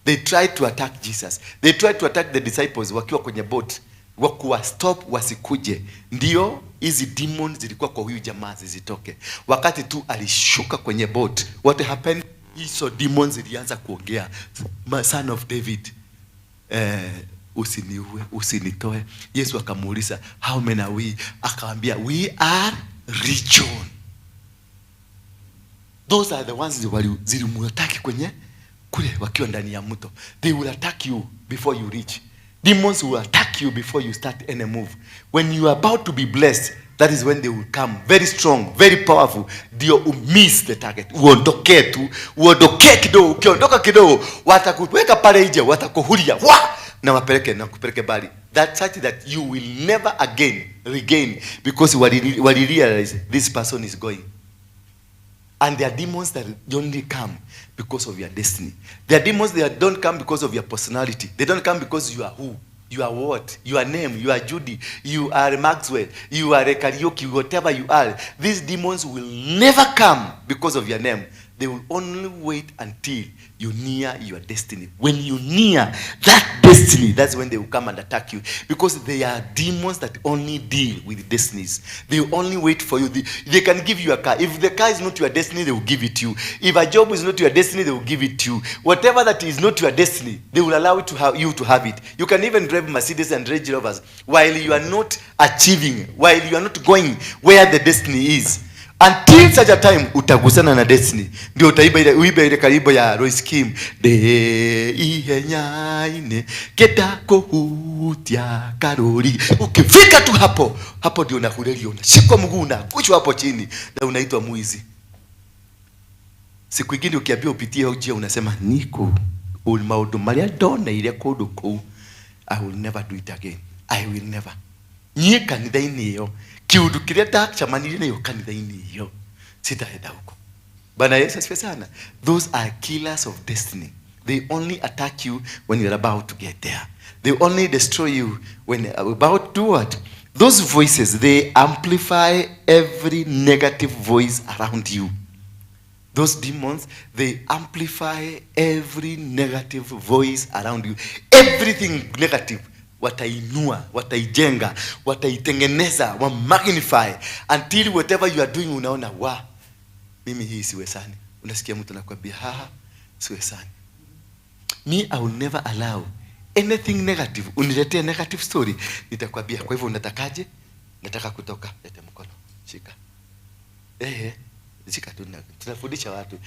Speaker 1: They tried to attack Jesus. They tried to attack the disciples wakiwa kwenye boat, wakuwa stop wasikuje. Ndio hizi demons zilikuwa kwa huyu jamaa zisitoke. Wakati tu alishuka kwenye boat, what happened? Hizo demons zilianza kuongea, son of David, usiniue, usinitoe. Yesu akamuuliza, how many are we? Akawaambia, we are legion. Those are the ones zilimuataki kwenye kule wakiwa ndani ya mto. They will attack you before you reach. Demons will attack you before you start any move. When you are about to be blessed, that is when they will come very strong, very powerful. Ndio miss the target. Uondoke tu, uondoke kidogo. Ukiondoka kidogo, watakuweka pale nje, watakuhuria na kupeleke bali. That's such that you will never again regain, because wali realize this person is going. And there are demons that only come because of your destiny. There are demons that don't come because of your personality. They don't come because you are who, you are what, your name, you are Judy, you are Maxwell, you are a karaoke, whatever you are. These demons will never come because of your name. They will only wait until you near your destiny. When you near that destiny, that's when they will come and attack you. Because they are demons that only deal with destinies. They will only wait for you. They can give you a car. If the car is not your destiny, they will give it to you. If a job is not your destiny, they will give it to you. Whatever that is not your destiny, they will allow you to have it. You can even drive Mercedes and Range Rovers while you are not achieving, while you are not going where the destiny is. Until such a time utagusana na destiny, ndio uibe ile karibu ya Royce Kim, de ihenyaine ketako hutia karoli. Ukifika tu hapo ndio unahureli, unashikwa mguu na kuchwa hapo chini na unaitwa muizi. Siku nyingine ukiambia upitie hoja unasema niko maudu maria ndona ile kodo ko, I will never do it again. I will never. Nyie kanitha-ini iyo kiundu kiria ndachamanire nayo kanitha-ini iyo sitaenda huko. Bwana Yesu asifiwe sana. Those are killers of destiny. They only attack you when you're about to get there. They only destroy you when you're about to do what? Those voices, they amplify every negative voice around you. Those demons, they amplify every negative voice around you. Everything negative, watainua, wataijenga, wataitengeneza, wa magnify until whatever you are doing unaona mimi hii siwezani. Unasikia mtu anakuambia siwezani. Me, I will never allow anything negative. Uniletee negative story, nitakwambia kwa hivyo unatakaje? Nataka kutoka, lete mkono, shika. Shika tu, tunafundisha watu.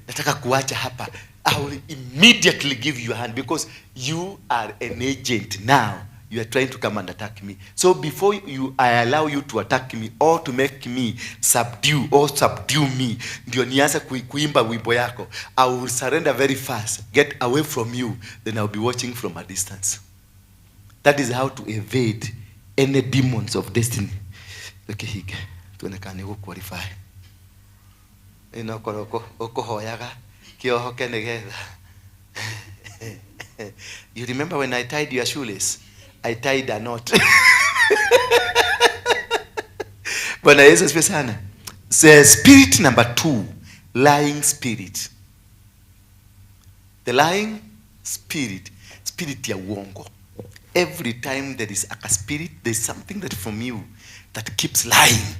Speaker 1: Nataka kuacha hapa. I will immediately give you a hand, because you are an agent now. You are trying to come and attack me. So before I allow you to attack me or to make me subdue me, ndio nianza kuimba wimbo yako, I will surrender very fast, get away from you, then I will be watching from a distance. That is how to evade any demons of destiny. Okay, hige tuonekane ku qualify. Inokoroko okohoyaga kioho kenegetha. You remember when I tied your shoelace? I tied a knot. Bwana Yesu asifiwe sana. Spirit number 2, lying spirit. The lying spirit ya uongo. Every time there is a spirit, there is something that from you that keeps lying.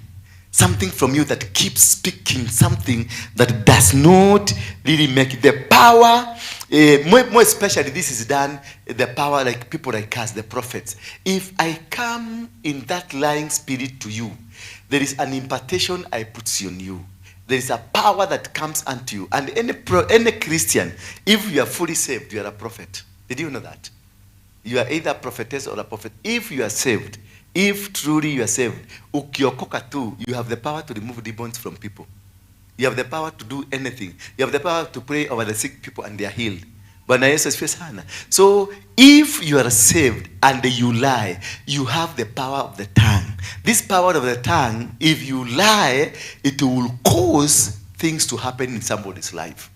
Speaker 1: Something from you that keeps speaking something that does not really make it. The power, more especially this is done, the power like people like us, the prophets. If I come in that lying spirit to you, there is an impartation I put on you. There is a power that comes unto you. And any Christian, if you are fully saved, you are a prophet. Did you know that? You are either a prophetess or a prophet. If you are saved, if truly you are saved, ukiokoka tu, you have the power to remove demons from people. You have the power to do anything. You have the power to pray over the sick people and they are healed. Bwana Yesu asifiwe sana. So if you are saved and you lie, you have the power of the tongue. This power of the tongue, if you lie, it will cause things to happen in somebody's life.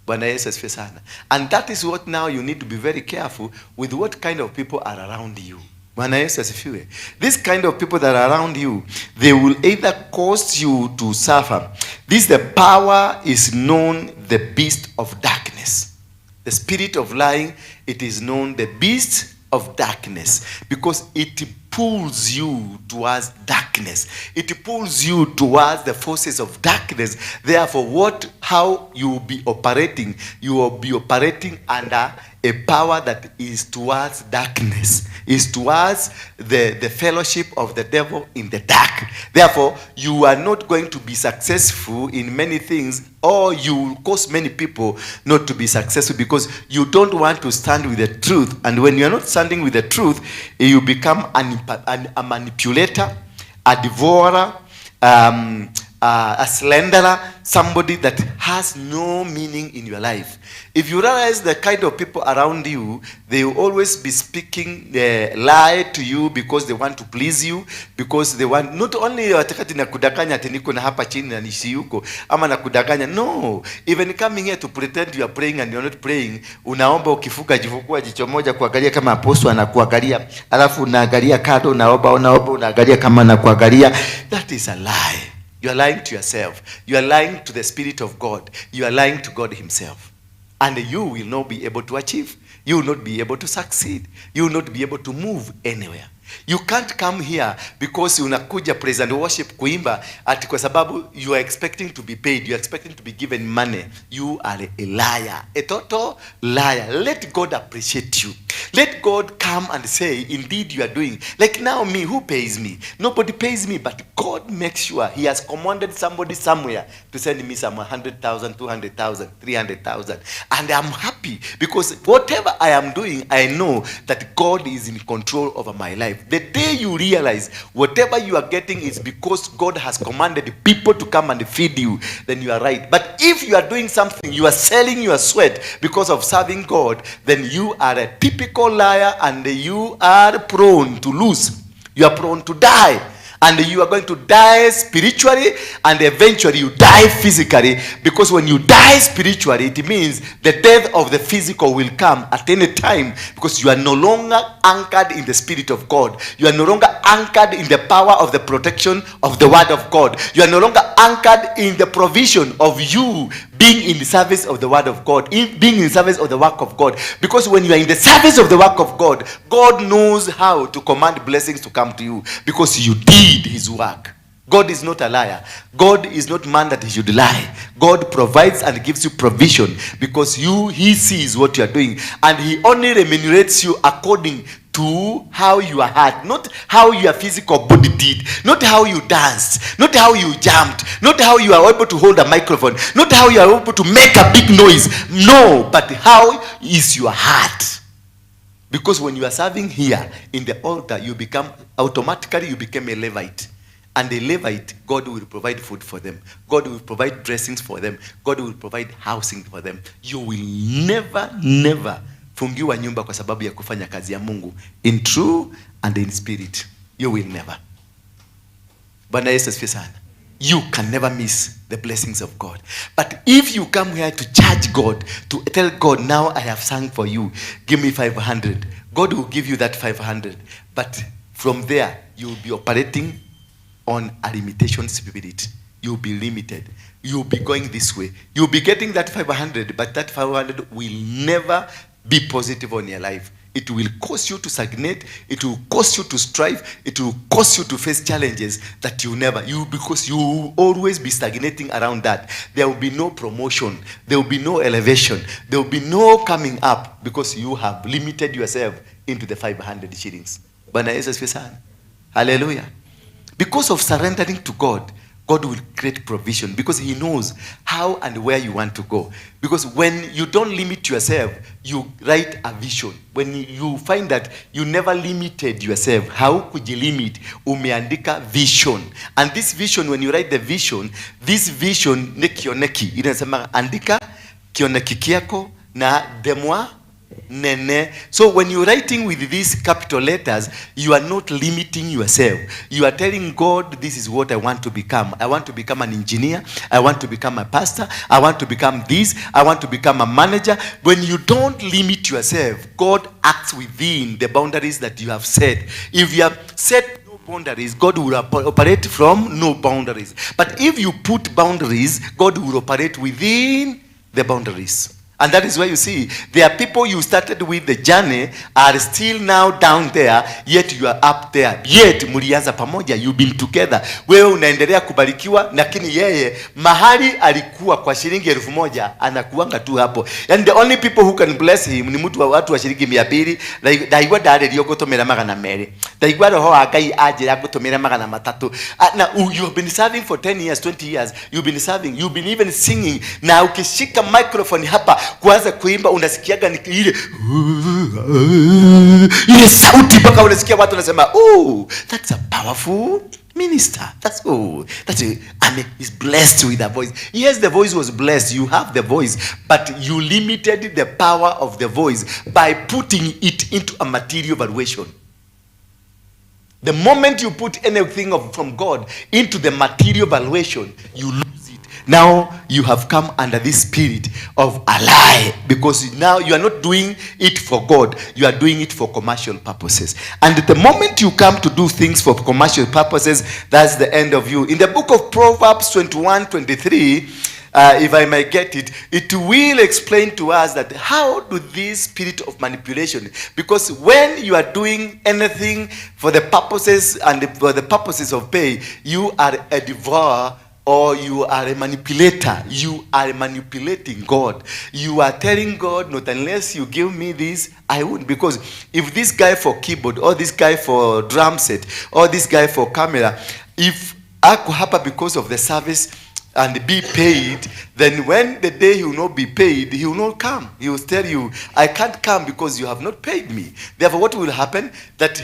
Speaker 1: Bwana Yesu asifiwe sana. And that is what now you need to be very careful with what kind of people are around you. Bwana Yesu asifiwe. This kind of people that are around you, they will either cause you to suffer. The power is known the beast of darkness. The spirit of lying, it is known the beast of darkness, because it pulls you towards darkness. It pulls you towards the forces of darkness. Therefore, how you will be operating, you will be operating under a power that is towards darkness, is towards the fellowship of the devil in the dark. Therefore, you are not going to be successful in many things, or you will cause many people not to be successful because you don't want to stand with the truth. And when you are not standing with the truth, you become a manipulator, a devourer, a slanderer, somebody that has no meaning in your life. If you realize the kind of people around you, they will always be speaking lie to you because they want to please you, because they want not only watakati na kudanganya ati niko na hapa chini na nishi yuko ama na kudanganya. No, even coming here to pretend you are praying and you are not praying. Unaomba ukifuka jifukua jicho moja kuangalia kama apostle anakuangalia, alafu unaangalia kado, unaomba unaangalia kama anakuangalia. That is a lie. You are lying to yourself. You are lying to the Spirit of God. You are lying to God himself. And you will not be able to achieve. You will not be able to succeed. You will not be able to move anywhere. You can't come here because unakuja praise and worship kuimba ati kwa sababu you are expecting to be paid. You are expecting to be given money. You are a liar. A total liar. Let God appreciate you. Let God come and say, indeed you are doing. Like now me, who pays me? Nobody pays me, but God makes sure he has commanded somebody somewhere to send me some 100,000, 200,000, 300,000. And I'm happy because whatever I am doing, I know that God is in control over my life. The day you realize whatever you are getting is because God has commanded people to come and feed you, then you are right. But if you are doing something, you are selling your sweat because of serving God, then you are a typical liar and you are prone to lose. You are prone to die. And you are going to die spiritually, and eventually you die physically, because when you die spiritually, it means the death of the physical will come at any time, because you are no longer anchored in the Spirit of God. You are no longer anchored in the power of the protection of the Word of God. You are no longer anchored in the provision of you being in the service of the Word of God, being in the service of the work of God. Because when you are in the service of the work of God, God knows how to command blessings to come to you, because you did his work. God is not a liar. God is not man that he should lie. God provides and gives you provision because he sees what you are doing, and he only remunerates you according to how you are hurt, not how your physical body did, not how you danced, not how you jumped, not how you are able to hold a microphone, not how you are able to make a big noise. No, but how is your heart? Because when you are serving here in the altar, you become a Levite. And a Levite, God will provide food for them. God will provide dressings for them. God will provide housing for them. You will never fungiwa nyumba kwa sababu ya kufanya kazi ya Mungu in true and in spirit. You will never. Bwana Yesu asifiwe sana. You can never miss the blessings of God. But if you come here to charge God, to tell God, now I have sung for you, give me 500. God will give you that 500. But from there, you will be operating on a limitation spirit. You will be limited. You will be going this way. You will be getting that 500, but that 500 will never be positive on your life. It will cause you to stagnate. It will cause you to strive. It will cause you to face challenges that because you will always be stagnating around that. There will be no promotion. There will be no elevation. There will be no coming up because you have limited yourself into the 500 shillings. Bwana Yesu asifiwe sana. Hallelujah. Because of surrendering to God, God will create provision because he knows how and where you want to go. Because when you don't limit yourself, you write a vision. When you find that you never limited yourself, how could you limit? Umeandika vision. And this vision, when you write the vision, this vision ne kioneki. Inasema andika kioneki kiako na demwa nene. So when you're writing with these capital letters, you are not limiting yourself. You are telling God, this is what I want to become. I want to become an engineer. I want to become a pastor. I want to become this. I want to become a manager. When you don't limit yourself, God acts within the boundaries that you have set. If you have set no boundaries, God will operate from no boundaries. But if you put boundaries, God will operate within the boundaries. And that is why you see, there are people you started with the journey are still now down there, yet you are up there. Yet mulianza pamoja, you've been together. Wewe unaendelea kubarikiwa, lakini yeye mahali alikuwa kwa shilingi 1000 anakuanga tu hapo. And the only people who can bless him ni mtu wa watu wa shilingi 200, daigwa darelio gutumira magana mere. Daigwa roho wa Ngai ajira gutumira magana 3. Now you have been serving for 10 years, 20 years. You've been serving, you've been even singing. Na ukishika microphone hapa kuanza kuimba unasikiaga ni ile sauti mpaka unasikia watu wanasema, oh, that's a powerful minister. That's he's blessed with a voice. Yes, the voice was blessed. You have the voice, but you limited the power of the voice by putting it into a material valuation. The moment you put anything from God into the material valuation, you lose it. Now you have come under this spirit of a lie, because now you are not doing it for God, you are doing it for commercial purposes. And the moment you come to do things for commercial purposes, that's the end of you. In the book of Proverbs 21:23, if I may get it, it will explain to us that how do this spirit of manipulation, because when you are doing anything for the purposes and for the purposes of pay, you are a devourer, or you are a manipulator. You are manipulating God. You are telling God, not unless you give me this, I won't. Because if this guy for keyboard, or this guy for drum set, or this guy for camera, if ako hapa because of the service and be paid, then when the day he will not be paid, he will not come. He will tell you, I can't come because you have not paid me. Therefore, what will happen? That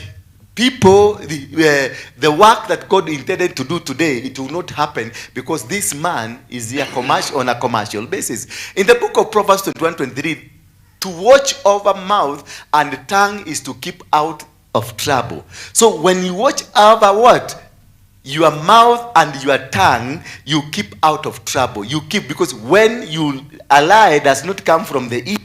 Speaker 1: people, the work that God intended to do today, it will not happen because this man is here on a commercial basis. In the book of Proverbs 21:23, to watch over mouth and tongue is to keep out of trouble. So when you watch over what? Your mouth and your tongue, you keep out of trouble. You keep, because when a lie does not come from the ear,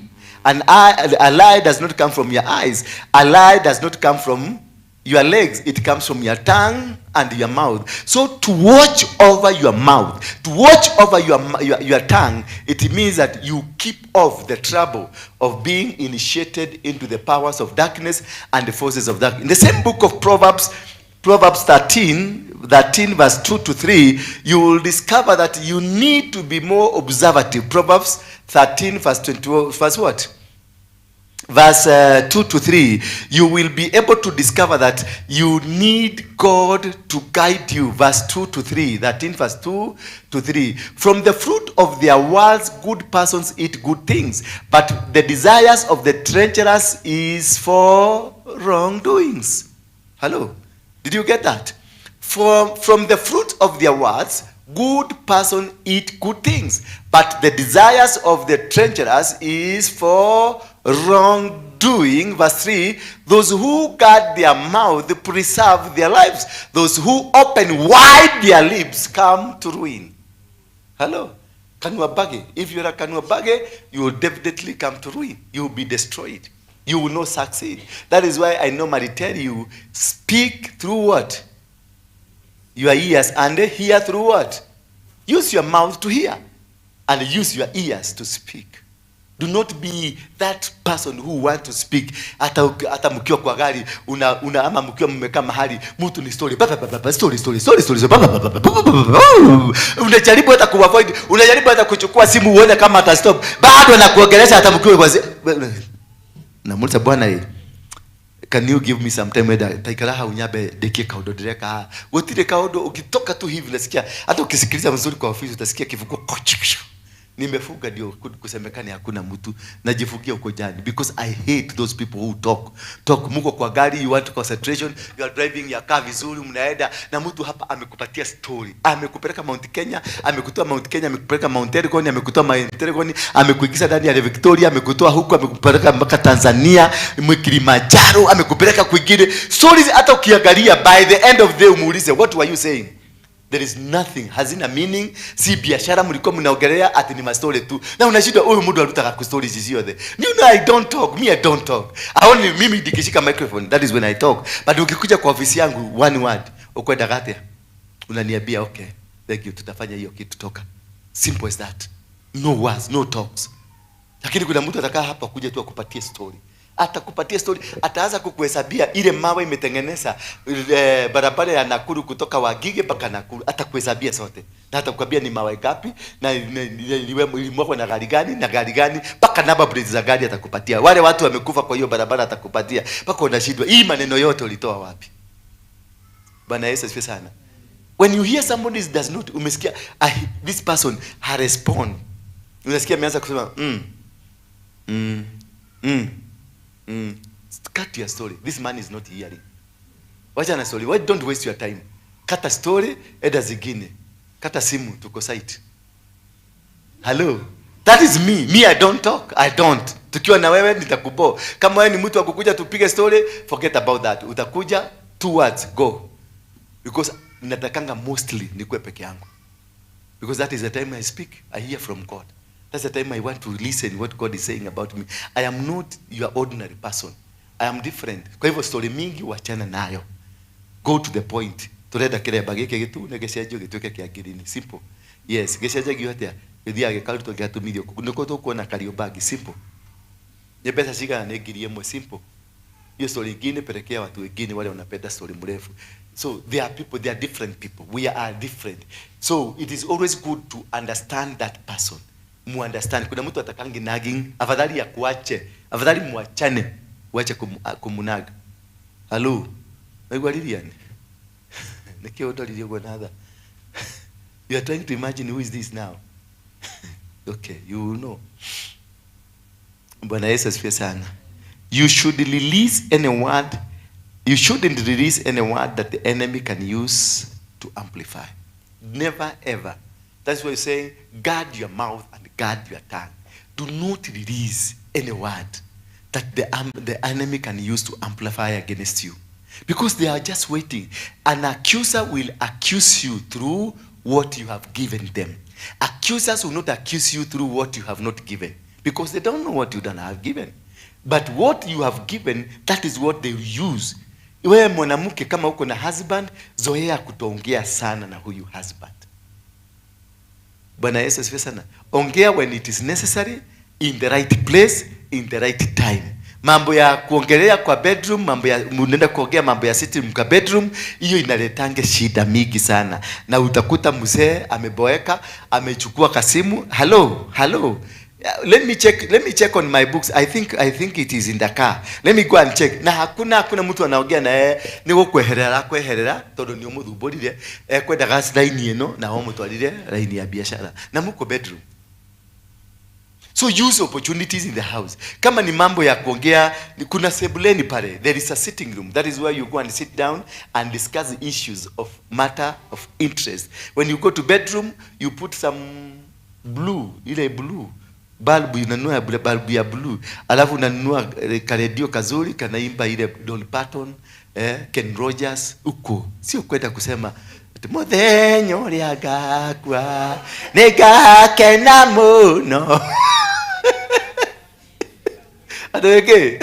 Speaker 1: a lie does not come from your eyes, a lie does not come from your legs, it comes from your tongue and your mouth. So to watch over your mouth, to watch over your tongue, it means that you keep off the trouble of being initiated into the powers of darkness and the forces of darkness. In the same book of Proverbs 13 verse 2-3, you will discover that you need to be more observative. Proverbs 13 verse 20, verse what? Verse 2-3, you will be able to discover that you need God to guide you. Verse 2-3, 13 verse 2-3. From the fruit of their words, good persons eat good things, but the desires of the treacherous is for wrongdoings. Hello? Did you get that? From the fruit of their words, good person eat good things, but the desires of the treacherous is for wrongdoing. Verse 3, those who guard their mouth preserve their lives. Those who open wide their lips come to ruin. Hello? Kanuabage. If you're a Kanuabage, you will definitely come to ruin. You will be destroyed. You will not succeed. That is why I normally tell you, speak through what? Your ears, and hear through what? Use your mouth to hear and use your ears to speak. Do not be that person who want to speak. Hata mkiwa kwa gari ama mkiwa mmekaa mahali mtu ni story unajaribu hata kuavoid, unajaribu hata kuchukua simu uone kama ata stop, bado anakuongelesha hata mkiwa kwa na muuliza bwana, can you give me some time weda taikara hau nyabe dekie kaudo direka gotire kaudo ukitoka tu hivi nasikia hata ukisikiliza mzuri kwa ofisi utasikia kivuko nimefuga ndio kusemekana hakuna mtu najifugia uko jani because I hate those people who talk muko kwa gari you want concentration you are driving your car vizuri mnaenda na mtu hapa amekupatia story amekupeleka Mount Kenya amekutoa Mount Kenya amekupeleka Mount Elgon amekutoa Mount Elgon amekuingiza ndani ya Victoria amekutoa huko amekupeleka mpaka Tanzania Kilimanjaro amekupeleka kwingine stories hata ukiangalia by the end of the day umuulize what were you saying. There is nothing, hazina meaning, si biashara mlikuwa mnaongelea ati ni mastori tu. Na unashindwa huyu mtu anataka ku stories hizo the. You know I don't talk, me I don't talk. Only mimi nikishika microphone, that is when I talk. But ukikuja kwa ofisi yangu one word, ukwenda gate. Unaniambia okay, thank you tutafanya hiyo kitu toka. Simple as that. No words, no talks. Lakini kuna mtu atakaa hapa kuja tu akupatie story. Atakupatia story, ataanza kukuhesabia ile mawe imetengeneza barabara ya Nakuru kutoka Wagige mpaka Nakuru, atakuhesabia sote. Na atakwambia ni mawe gapi na ilimwagwa na gari gani mpaka namba plate za gari atakupatia. Wale watu wamekufa kwa hiyo barabara atakupatia. Mpaka unashindwa hii maneno yote ulitoa wapi? Bwana Yesu asifiwe sana. When you hear somebody does not umesikia this person ha respond. Unasikia ameanza kusema cut your story. This man is not hearing. Wacha na story. Why don't waste your time? Kata story, eda zingine. Kata simu, tuko site. Hello. That is me. Me I don't talk. I don't. Tukiwa na wewe nitakubo. Kama wewe ni mtu wa kukuja tupige story, forget about that. Utakuja 2 words, go. Because natakanga mostly nikuwe peke yangu. Because that is the time I speak. I hear from God. That's the time I want to listen what God is saying about me. I am not your ordinary person. I am different. Kwa hivyo story mingi wachana nayo. Go to the point. Turenda kireba gike gitu negeshaje gituke kia girini. Simple. Yes, geshaje gyote githia gikaru to giatumithio. Niko to kuona Kariobagi simple. Ni pesa shiga na ngiri ĩmwe simple. Hiyo story nyingine pelekea watu wengine wale wanapenda story mrefu. So there are people, they are different people. We are different. So it is always good to understand that person. Muunderstand. Kuna mtu atakangi nagging, afadhali ya kuache, afadhali muachane, uache kumunaga. Hello. Wewe Lilian. Nikio ndo lilio gwanada. You are trying to imagine who is this now. Okay, you will know. Bwana Yesu asifiwe sana. You shouldn't release any word that the enemy can use to amplify. Never ever. That's why you're saying, guard your mouth and guard your tongue. Do not release any word that the enemy can use to amplify against you. Because they are just waiting. An accuser will accuse you through what you have given them. Accusers will not accuse you through what you have not given. Because they don't know what you don't have given. But what you have given, that is what they use. Wewe mwanamke kama uko na husband, zoea kutoongea sana na huyu husband. Bwana Yesu asifiwe sana. Ongea when it is necessary, in the right place, in the right time. Mambo ya kuongelea kwa bedroom, mambo ya unaenda kuongea mambo ya sitting kwa bedroom, hiyo inaletange shida mingi sana. Na utakuta mzee ameboeka, amechukua kasimu, hello. Let me check on my books. I think it is in the car. Let me go and check. Na hakuna mtu anaongea na yeye ni kweherera todo ni umudhuborire kwenda gas line eno na wao mutwalire line ya biashara na muko bedroom. So use opportunities in the house. Kama ni mambo ya kuongea, kuna sebuleni pale. There is a sitting room. That is where you go and sit down and discuss issues of matter of interest. When you go to bedroom, you put some ile blue bulb, unanunua bulb ya blue, alafu unanunua karedio kazuri kanaimba ile Dolly Parton, Ken Rogers uko. Sio kwenda kusema muthenyo riagakwa nigakena muno. Adeke.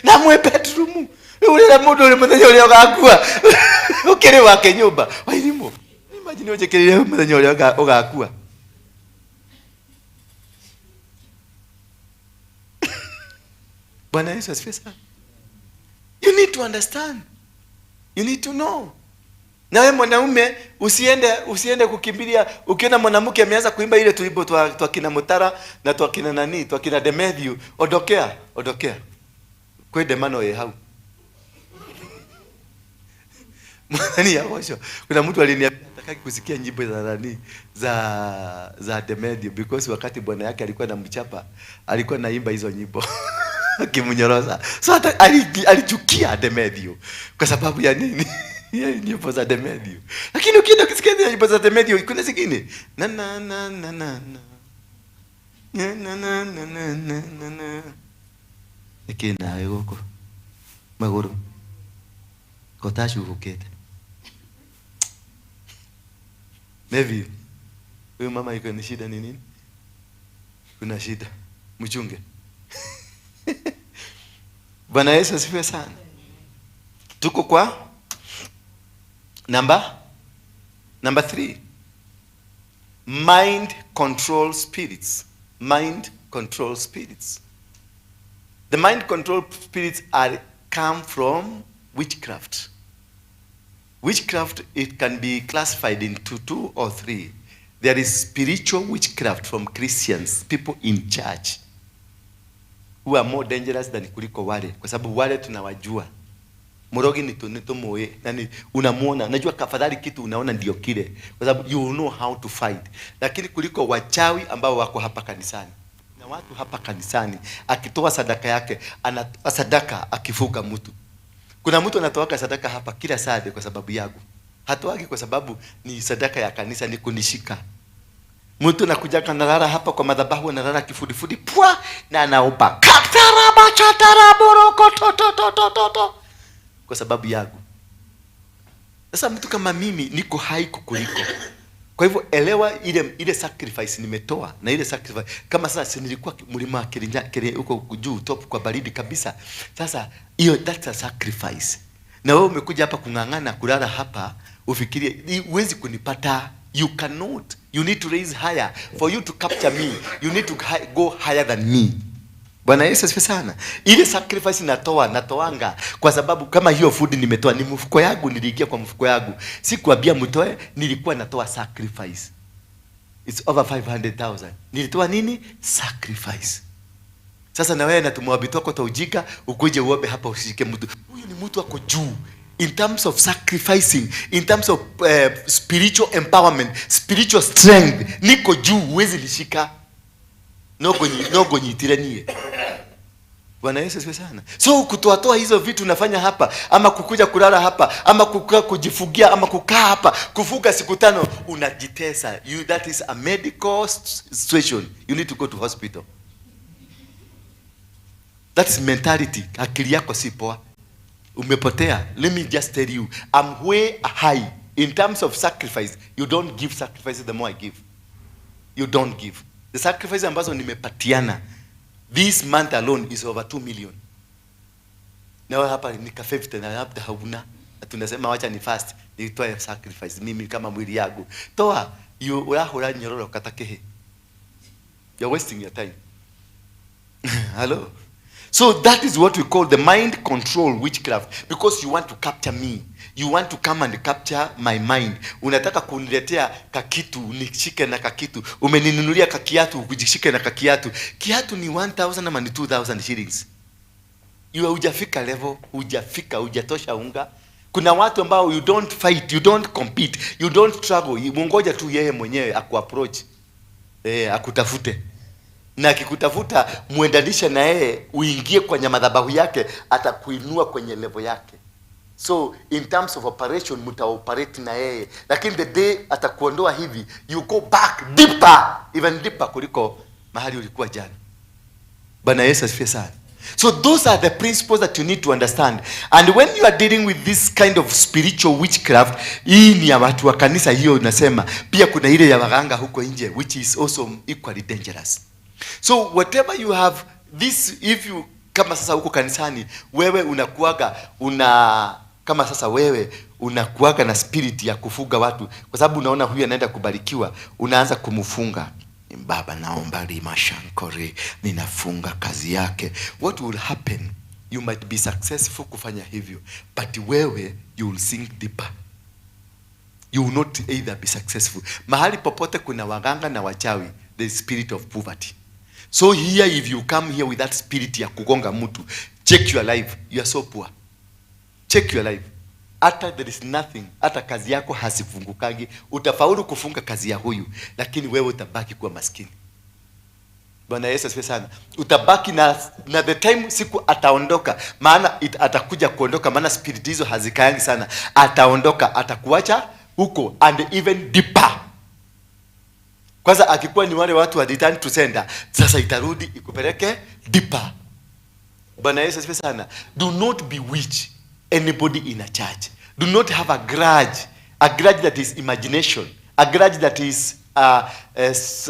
Speaker 1: Na mwe bedroom. Ule mudo ule muthenyo riagakwa. Ukiri wake nyumba. Wairimo. Imagine uje kile muthenyo riagakwa. Bwana Yesu asifiwe sana. You need to understand. You need to know. Na wewe mwanaume usiende kukimbilia ukiona mwanamke ameanza kuimba ile tuibo twa kina Mutara na twa kina nani, twa kina Demethiu, odokea. kwende mano ye hau mwani ya washo. Kuna mtu aliniambia hataki kusikia nyimbo za nani za Demedio, because wakati bwana yake alikuwa anamchapa alikuwa naimba hizo nyimbo akimnyorosa. So hata alichukia Demedio kwa sababu ya nini? Ya nyimbo za Demedio. Lakini ukienda kusikia nyimbo za Demedio kuna zingine na na na na na na na na na na na ikina yoko maguru kotashu hukete. Maybe huyu mama yuko ni shida ni nini? Kuna shida. Mchunge. Bwana Yesu asifiwe sana. Tuko kwa number 3. Mind control spirits. Mind control spirits. The mind control spirits come from witchcraft. Witchcraft, it can be classified into 2 or 3. There is spiritual witchcraft from Christians, people in church, who are more dangerous than kuliko wale, kwa sababu wale tunawajua. Morogi nito moe, nani unamuona, najua kafadhali kitu unaona ndio kile, kwa sababu you know how to fight. Lakini kuliko wachawi ambao wako hapa kanisani. Na watu hapa kanisani, akitoa sadaka yake, anatoa sadaka akifuka mtu. Kuna mtu anatoa sadaka hapa kila saa kwa sababu yangu. Hatoagi kwa sababu ni sadaka ya kanisa, ni kunishika. Mtu anakuja kanalala hapa kwa madhabahu, analala kifudifudi pwa na anaomba kataraba chataraboro to kwa sababu yangu. Sasa mtu kama mimi niko hai kukuliko. Kwa hivyo elewa ile sacrifice nimetoa, na ile sacrifice kama sasa nilikuwa mlima Kilimanjaro huko juu top kwa baridi kabisa. Sasa hiyo that's a sacrifice. Na wewe umekuja hapa kungangana kulala hapa, ufikirie huwezi kunipata. You cannot. You need to raise higher for you to capture me. You need to go higher than me. Bwana Yesu asifiwe sana. Ile sacrifice natoanga kwa sababu kama hiyo food nimetoa ni mfuko yangu, niliingia kwa mfuko yangu. Si kuambia mtoe, nilikuwa natoa sacrifice. It's over 500,000. Nilitoa nini? Sacrifice. Sasa na wewe natumwa bitoko taujika ukuje uombe hapa usishike mtu. Huyu ni mtu wako juu. In terms of sacrificing, in terms of spiritual empowerment, spiritual strength, niko juu, huwezi nishika. Nogo nyitiranie. Bwana Yesu asifiwe sana. So kutoa hizo vitu unafanya hapa, ama kukuja kulala hapa, ama kukaa kujifugia, ama kukaa hapa kufuga siku 5, unajitesa. That is a medical situation. You need to go to hospital. That is mentality. Akili yako si poa. Umepotea. Let me just tell you, I'm way high in terms of sacrifice. You don't give sacrifices the more I give. You don't give. The sacrifice ambazo nimepatiana this month alone is over 2 million. Na hapa nika 50 na labda hauna. Tunasema wacha ni fast, nitoe sacrifice mimi kama mwili yangu. Toa, unahora nyororo katakehe. You're wasting your time. Hello. So that is what we call the mind control witchcraft, because you want to capture me. You want to come and capture my mind. Unataka kuniletea kakitu, nishike na kakitu. Umeninunulia kakiatu, kujishike na kakiatu. Kiatu ni 1,000 ama ni 2,000 shillings. Hujafika level, hujatosha unga. Kuna watu ambao you don't fight, you don't compete, you don't struggle. Mungoja tu yeye mwenyewe akuapproach. Akutafute. Na akikutafuta muendanisha na yeye, uingie kwenye madhabahu yake, atakuinua kwenye level yake. So in terms of operation mtaoperate na yeye, lakini the day atakuondoa hivi, you go back deeper, even deeper kuliko mahali ulikuwa jana. Bwana Yesu asifiwe sana. So those are the principles that you need to understand. And when you are dealing with this kind of spiritual witchcraft, hii ni ya watu wa kanisa, hiyo unasema. Pia kuna ile ya waganga huko nje, which is also equally dangerous. So whatever you have this, if you kama sasa huko kanisani wewe unakuaga kama sasa wewe unakuaga na spirit ya kufuga watu, kwa sababu unaona huyu anaenda kubarikiwa, unaanza kumfunga. Baba naomba limashankore, ninafunga kazi yake. What will happen? You might be successful kufanya hivyo, but wewe you will sink deeper. You will not either be successful. Mahali popote kuna waganga na wachawi, the spirit of poverty. So here if you come here with that spirit ya kugonga mtu, Check your life. You are so poor. Check your life. Hata there is nothing, hata kazi yako hasifungukangi. Utafaulu kufunga kazi ya huyu, lakini wewe utabaki kuwa maskini. Bwana Yesu asifiwe sana. Utabaki na the time siku ataondoka, maana atakuja kuondoka, maana spirit hizo hazikaangi sana. Ataondoka, atakuacha huko and even deeper. Kwanza akikuwa ni wale watu wa return to sender, sasa itarudi ikupeleke deeper. Bwana Yesu asifiwe sana. Do not bewitch anybody in a church. Do not have a grudge that is imagination, a grudge that is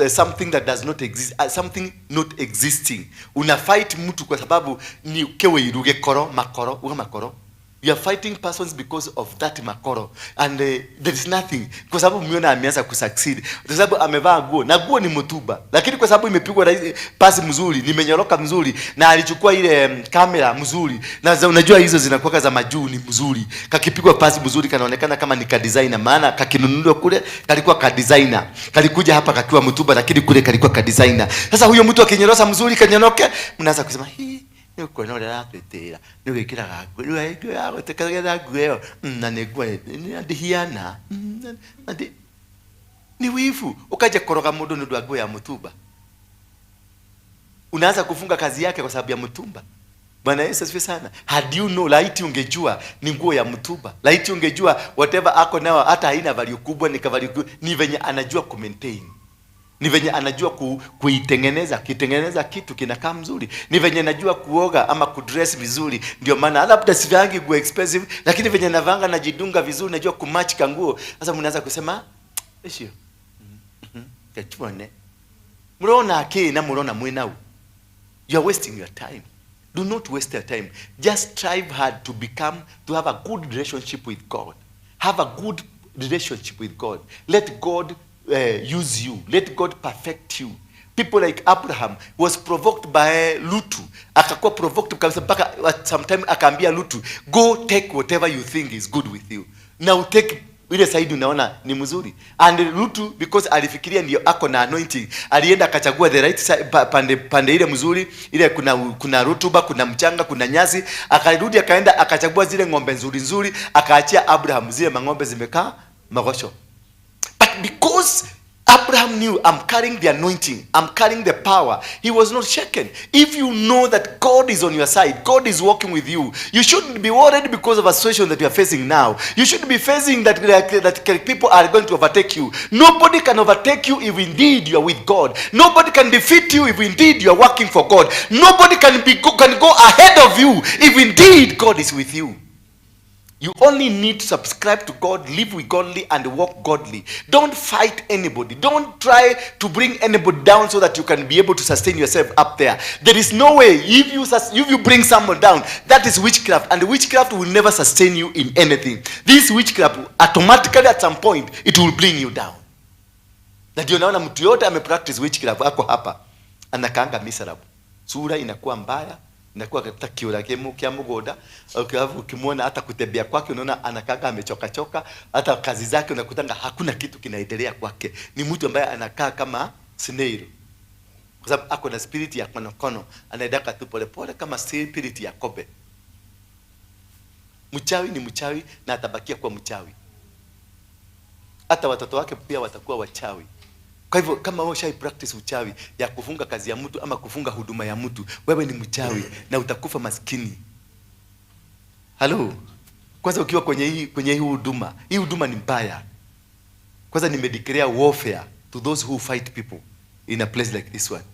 Speaker 1: something that does not exist, something not existing. Una fight mtu kwa sababu ni kewe iruge koro makoro uga makoro. You are fighting persons because of that makoro, and there is nothing. Kwa sababu mmeona ameanza kusucceed, kwa sababu amevaa nguo na nguo ni mtuba, lakini kwa sababu imepigwa pasi mzuri, nimenyoroka mzuri, na alichukua ile kamera mzuri, na unajua hizo zinakuwa za majuu ni mzuri, kakipigwa pasi mzuri kanaonekana kama ni ka designer, maana kakinunuliwa kule kalikuwa ka designer, kalikuja hapa kakiwa mtuba, lakini kule kalikuwa ka designer. Sasa huyo mtu akinyorosa mzuri kanyoroke, mnaanza kusema hii niko no la petera niko kila gago niko yago tekagera gweo na negwa ndi hiana ndi ni wivu ukaje koroga mundu ndu agwe ya mutumba, unaanza kufunga kazi yake kwa sababu ya mutumba. Bwana Yesu asifiwe sana. Had you know, laiti ungejua ni nguo ya mtumba, laiti ungejua whatever ako nao hata haina value kubwa, ni value, ni venye anajua ku maintain, ni venye anajua kuitengeneza, kitengeneza kitu kinakaa mzuri, ni venye anajua kuoga ama kudress vizuri. Ndio maana labda sivangi nguo expensive, lakini venye navanga najidunga vizuri, najua kumatch kanguo. Sasa mnaanza kusema eshio kachwane mrona akina mrona mwenau. You are wasting your time. Do not waste your time. Just strive hard to have a good relationship with God. Have a good relationship with God. Let God use you. Let God perfect you. People like Abraham was provoked by Lutu. Akakuwa provoked kabisa mpaka sometime akaambia Lutu, go take whatever you think is good with you. Now take ile saidi unaona ni mzuri. And Lutu because alifikiria ndio ako na anointing, alienda akachagua the right side, pande ile mzuri, ile kuna rutuba, kuna mchanga, kuna nyasi, akarudi akaenda akachagua zile ng'ombe nzuri, akaachia Abraham zile mang'ombe zimekaa magosho. But because Abraham knew, I'm carrying the anointing, I'm carrying the power, he was not shaken. If you know that God is on your side, God is working with you, you shouldn't be worried because of a situation that you are facing now. You shouldn't be facing that people are going to overtake you. Nobody can overtake you if indeed you are with God. Nobody can defeat you if indeed you are working for God. Nobody can go ahead of you if indeed God is with you. You only need to subscribe to God, live with godly, and walk godly. Don't fight anybody. Don't try to bring anybody down so that you can be able to sustain yourself up there. There is no way. If you bring someone down, that is witchcraft, and witchcraft will never sustain you in anything. This witchcraft, automatically at some point, it will bring you down. Na ndio naona mtu yote amepractice witchcraft ako hapa anakaanga miserabu. Sura inakuwa mbaya, inakuwa katika kiura kia mgoda. Ukimwona hata kutembea kwake unaona anakaga amechoka, hata kazi zake unakutanga hakuna kitu kinaendelea kwake. Ni mtu ambaye anakaa kama snail, kwa sababu ako na spirit ya konokono, anaendaka tu pole kama spirit ya kobe. Mchawi ni mchawi na atabakia kuwa mchawi. Hata watoto wake pia watakuwa wachawi. Kwa hivyo kama wewe shai practice uchawi ya kufunga kazi ya mtu ama kufunga huduma ya mtu, wewe ni mchawi na utakufa maskini. Hello. Kwanza ukiwa kwenye hii huduma, hii huduma ni mbaya. Kwanza nimedeclare warfare to those who fight people in a place like this one.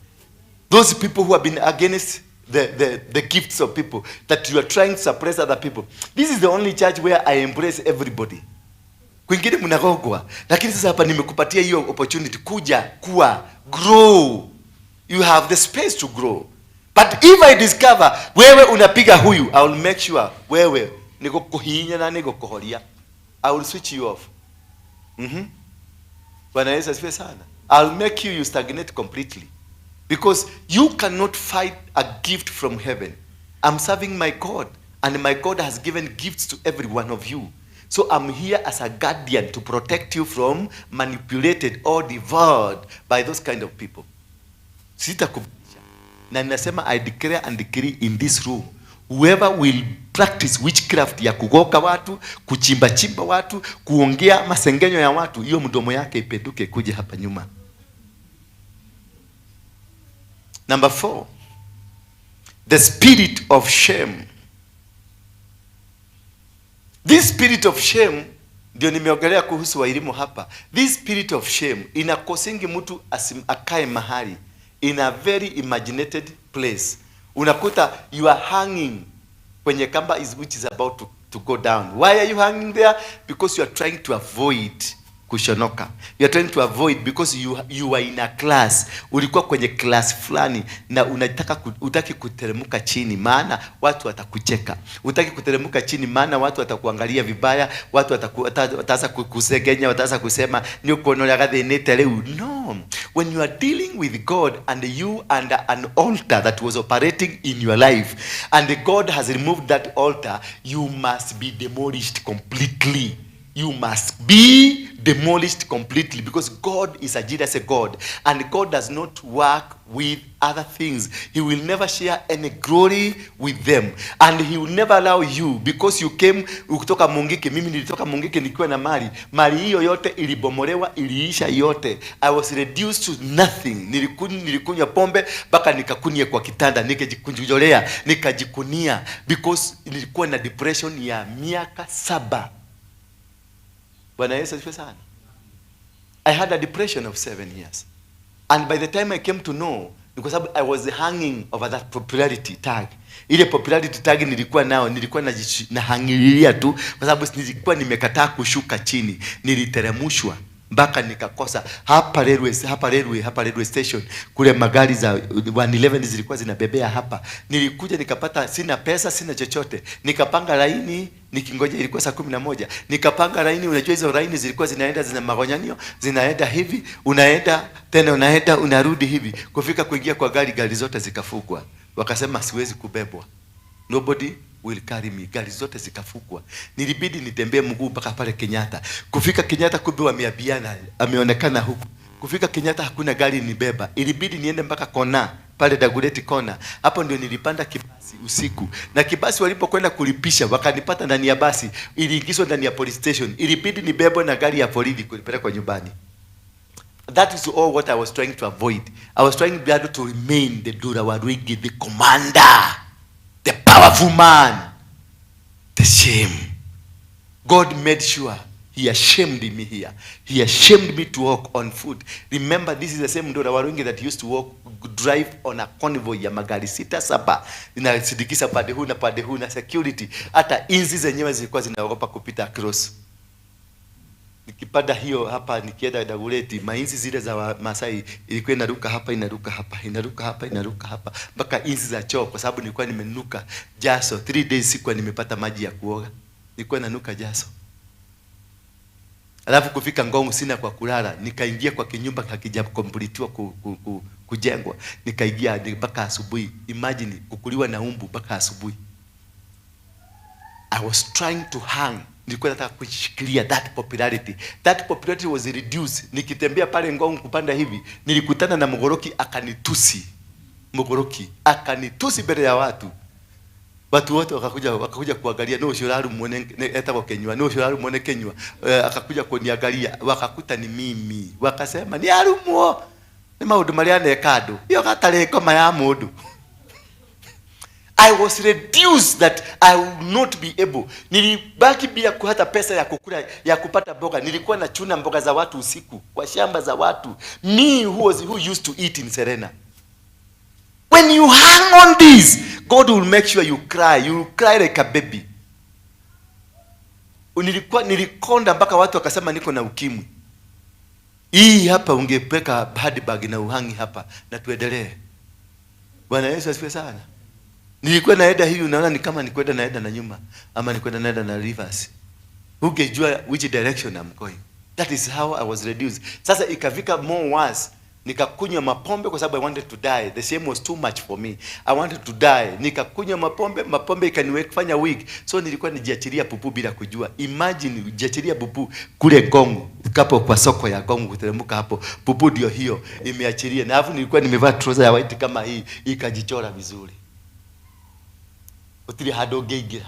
Speaker 1: Those people who have been against the gifts of people, that you are trying to suppress other people. This is the only church where I embrace everybody. Kwingine mnagogwa, lakini sasa hapa nimekupatia hiyo opportunity kuja kuwa grow. You have the space to grow. But if I discover wewe unapiga huyu, I will make sure wewe niko kuhinya na niko kuhoria, I will switch you off. Bwana Yesu asifiwe sana. I will make you stagnate completely, because you cannot fight a gift from heaven. I'm serving my God, and my God has given gifts to every one of you. So I'm here as a guardian to protect you from manipulated or devoured by those kind of people. Sitakubisha. Na ninasema I declare and decree in this room, Whoever will practice witchcraft ya kugoka watu, kuchimba chimba watu, kuongea masengenyo ya watu, hiyo mdomo yake ipeduke kuje hapa nyuma. Number 4, the spirit of shame. This spirit of shame ndio nimeongelea kuhusu waelimu hapa. This spirit of shame inakosingi mtu akae mahali in a very imaginated place. Unakuta you are hanging kwenye kamba which is about to go down. Why are you hanging there? Because you are trying to avoid kushonoka. You are trying to avoid because you are in a class. Ulikuwa kwenye class fulani na utaki kuteremka chini maana watu watakucheka. Utaki kuteremka chini maana watu watakuangalia vibaya, watu wataanza kusegenya, wataanza kusema ni ukonola gathĩnĩte rĩu. No. When you are dealing with God and you under an altar that was operating in your life and God has removed that altar, you must be demolished completely. You must be demolished completely because God is a jealous God and God does not work with other things. He will never share any glory with them and he will never allow you because you came kutoka Mungiki. Mimi nilitoka Mungiki nikiwa na mali hiyo yote ilibomolewa, iliisha yote. I was reduced to nothing. Nilikunywa pombe mpaka nikakunia kwa kitanda, nikajikunjolea, nikajikunia because nilikuwa na depression ya miaka 7. Bwana Yesu asifiwe sana. I had a depression of 7 years. And by the time I came to know, because I was hanging over that popularity tag. Ile popularity tag nilikuwa nahangililia tu kwa sababu nilikuwa nimekataa kushuka chini. Niliteremushwa mpaka nikakosa hapa railway station kule magari za 111 zilikuwa zinabebea hapa. Nilikuja nikapata sina pesa, sina chochote. Nikapanga laini nikingoja, ilikuwa saa 11. Nikapanga laini, unajua hizo laini zilikuwa zina magonyanio, zinaenda hivi, unaenda tena unaenda unarudi hivi. Kufika kuingia kwa gari zote zikafungwa. Wakasema siwezi kubebwa. Nobody will carry me. Gari zote zikafungwa. Nilibidi nitembee mguu mpaka pale Kenyatta. Kufika Kenyatta kumbe wameabiana, ameonekana huku. Kufika Kenyatta hakuna gari nibeba. Ilibidi niende mpaka kona, pale Dagoretti kona. Hapo ndio nilipanda kibasi usiku. Na kibasi walipokwenda kulipisha wakanipata ndani ya basi. Iliingizwa ndani ya police station. Ilibidi nibebwe na gari ya polisi kunipeleka nyumbani. That is all what I was trying to avoid. I was trying to be able to remain the Dura Warwigi, the commander, the powerful man, the shame. God made sure he ashamed me here. He ashamed me to walk on foot. Remember, this is the same Dura Warwigi that used to drive on a convoy ya magari 6-7. Inasindikisha pande huu na security. Hata inzi zenyewe zilikuwa zinaogopa kupita across. Nikipanda hiyo hapa nikienda Dagoretti, mainzi zile za Masai ilikuwa inaruka hapa mpaka inzi za choo kwa sababu nilikuwa nimenuka jaso. 3 days sikuwa nimepata maji ya kuoga. Nilikuwa nanuka jaso. Alafu kufika Ngong sina kwa kulala, nikaingia kwa kinyumba hakijakompletiwa kujengwa. Nikaingia mpaka asubuhi. Imagine kukuliwa na umbu mpaka asubuhi. I was trying to hang. Nilikuwa nataka kushikilia that popularity. That popularity was reduced. Nikitembea pale Ngong kupanda hivi, nilikutana na Mugoroki akanitusi. Akanitusi mbele ya watu. Watu wote wakakuja kuangalia, no shiraru muone etabo Kenywa, no shiraru muone Kenywa. Akakuja kuniangalia, wakakuta ni mimi. Wakasema ni arumo. Ni maundu maria nekado. Iyo gatare koma ya mundu. I was reduced that I would not be able. Nilibaki bila hata pesa ya kukula, ya kupata mboga. Nilikuwa na chuna mboga za watu usiku kwa shamba za watu. Me who used to eat in Serena. When you hang on this, God will make sure you cry. You will cry like a baby. Nilikonda mpaka watu wakasema niko na ukimwi. Hii hapa ungepeka handbag na uhangi hapa na tuendelee. Bwana Yesu asifiwe sana. Nilikuwa naenda hivi, unaona ni kama nikwenda naenda na nyuma ama nikwenda naenda na reverse. Ungejua which direction I'm going. That is how I was reduced. Sasa ikafika more worse. Nikakunywa mapombe kwa sababu I wanted to die. The shame was too much for me. I wanted to die. Nikakunywa mapombe ikaniweka weak. So nilikuwa nijiachilia pupu bila kujua. Imagine ujiachilia pupu kule Gongo. Kapo kwa soko ya Gongo kuteremka hapo. Pupu ndio hiyo imeachilia. Na alafu nilikuwa nimevaa trouser ya white kama hii, ikajichora vizuri. Utili hado geigira.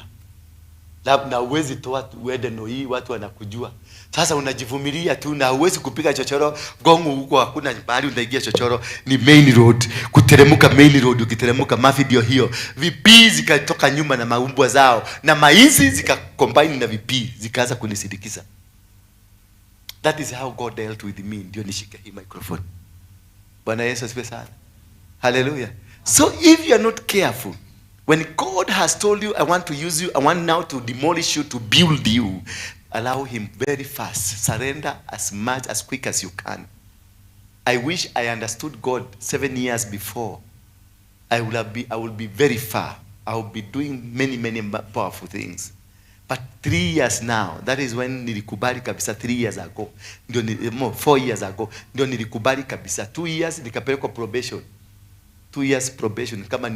Speaker 1: Na uwezi toa uende Noi, watu wanakujua. Sasa unajivumilia tu na uwezi kupiga chochoro gongo huko, hakuna mahali unaingia chochoro, ni main road. Kuteremuka main road, ukiteremuka mafi ndio hiyo. Vipi zikatoka nyuma na maumbwa zao na maizi zikacombine na vipi zikaanza kunisindikiza. That is how God dealt with me. Ndio nishike hii microphone. Bwana Yesu asifiwe sana. Hallelujah. So if you are not careful, when God has told you, I want to use you, I want now to demolish you, to build you, allow him very fast. Surrender as much, as quick as you can. I wish I understood God 7 years before. I will be very far. I will be doing many powerful things. But 3 years now, that is when nilikubali kabisa. 3 years ago, 4 years ago, ndio nilikubali kabisa. 2 years nikapelekwa probation. 2 years probation, kama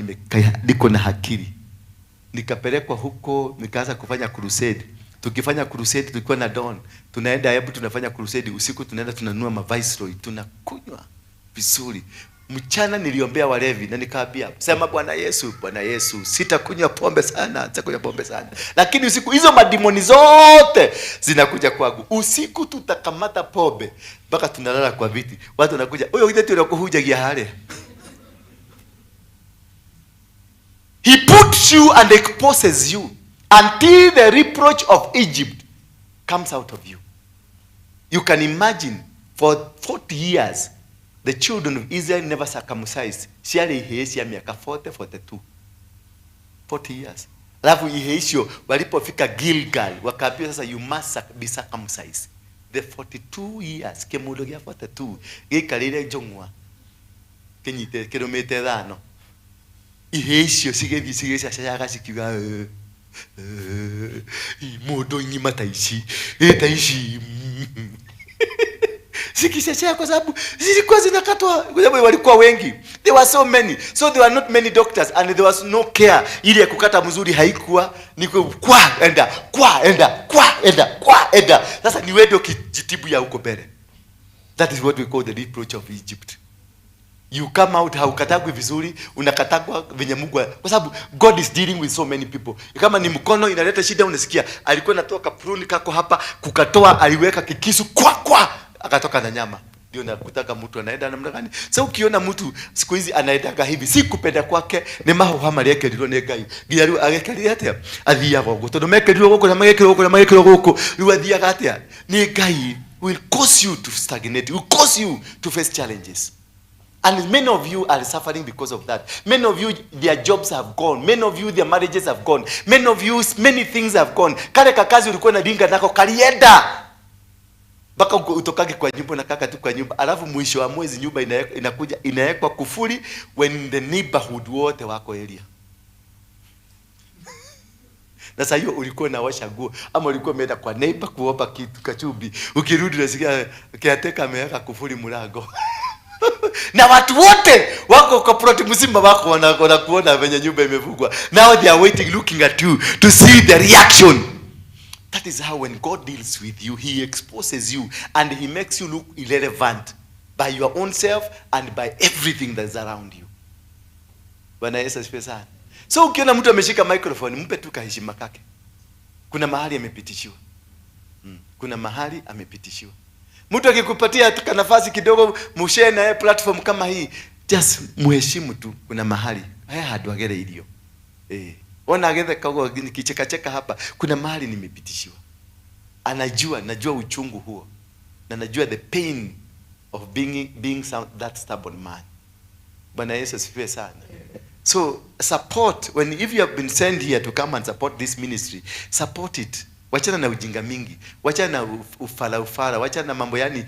Speaker 1: niko na hakiri. Nikapelekwa huko, nikaanza kufanya crusade. Tukifanya crusade tulikuwa na Don. Tunaenda hebu tunafanya crusade usiku, tunaenda tunanunua Viceroy, tunakunywa vizuri. Mchana niliombea walevi na nikaambia, sema Bwana Yesu, sitakunywa pombe sana, sitakunywa pombe sana. Lakini usiku hizo madimoni zote zinakuja kwangu. Usiku tutakamata pombe mpaka tunalala kwa viti. Watu wanakuja, "Oyo ile tunakuhujagia hale." He puts you and exposes you until the reproach of Egypt comes out of you. You can imagine, for 40 years, the children of Israel never circumcised. Siali iheisha miaka 42. 40 years. Alafu iheisho, walipofika Gilgal, wakaambiwa sasa you must be circumcised. The 42 years, kemudogia 42, gikalile jongwa. Kenyite, kilomita 5. Iheisho, sige shayaga sikiwa, modo nyima taishi, taishi. Sikishachea kwa sababu zilikuwa zinakatwa, kwa sababu walikuwa wengi. There were so many. So there were not many doctors and there was no care. Ile ya kukata mzuri haikuwa, ni kwa enda. Sasa ni wewe ukijitibu ya huko mbele. That is what we call the reproach of Egypt. You come out haukatagwi vizuri, unakatagwa venye Mungu, kwa sababu God is dealing with so many people. Kama ni mkono inaleta shida, unasikia alikuwa anatoa pruni kako hapa, kukatoa aliweka kikisu kwa akatoka na nyama. Ndio nakutaka mtu anaenda namna gani? Sasa ukiona mtu siku hizi anaendaga hivi, si kupenda kwake, ni maho hama leke ndilo ne gai. Giaru agekali atia athia gogo. Todo mekelo gogo na magekelo gogo. Ru athia gatia. Ni gai will cause you to stagnate. Will cause you to face challenges. And many of you are suffering because of that. Many of you, their jobs have gone. Many of you, their marriages have gone. Many of you, many things have gone. Kale kakazi ulikuwa na dinga nako kalienda. Baka utokage kwa nyumba na kaka tu kwa nyumba. Alafu mwisho wa mwezi nyumba inakuja inawekwa kufuri when the neighborhood wote wako area. Na sasa hiyo ulikuwa unawasha nguo ama ulikuwa umeenda kwa neighbor kuomba kitu kachubi. Ukirudi unasikia kiateka ameweka kufuri mlango. Na watu wote wako kwa plot mzima wako wanakuona venye nyumba imevugwa. Now they are waiting, looking at you to see the reaction. That is how when God deals with you, he exposes you and he makes you look irrelevant by your own self and by everything that is around you. Bwana Yesu asifiwe sana. So ukiona mtu ameshika microphone, mpe tu heshima kake. Kuna mahali amepitishiwa. Kuna mahali amepitishiwa. Mtu akikupatia tu nafasi kidogo mshare na platform kama hii, just muheshimu tu. Kuna mahali haya hadwagere ilio. Ona agethe kago nikicheka hapa, kuna mahali nimepitishiwa. Najua uchungu huo. Na najua the pain of being that stubborn man. Bwana Yesu asifiwe sana. So support, if you have been sent here to come and support this ministry, support it. Wachana na ujinga mingi, wachana na ufala, wachana na mambo yani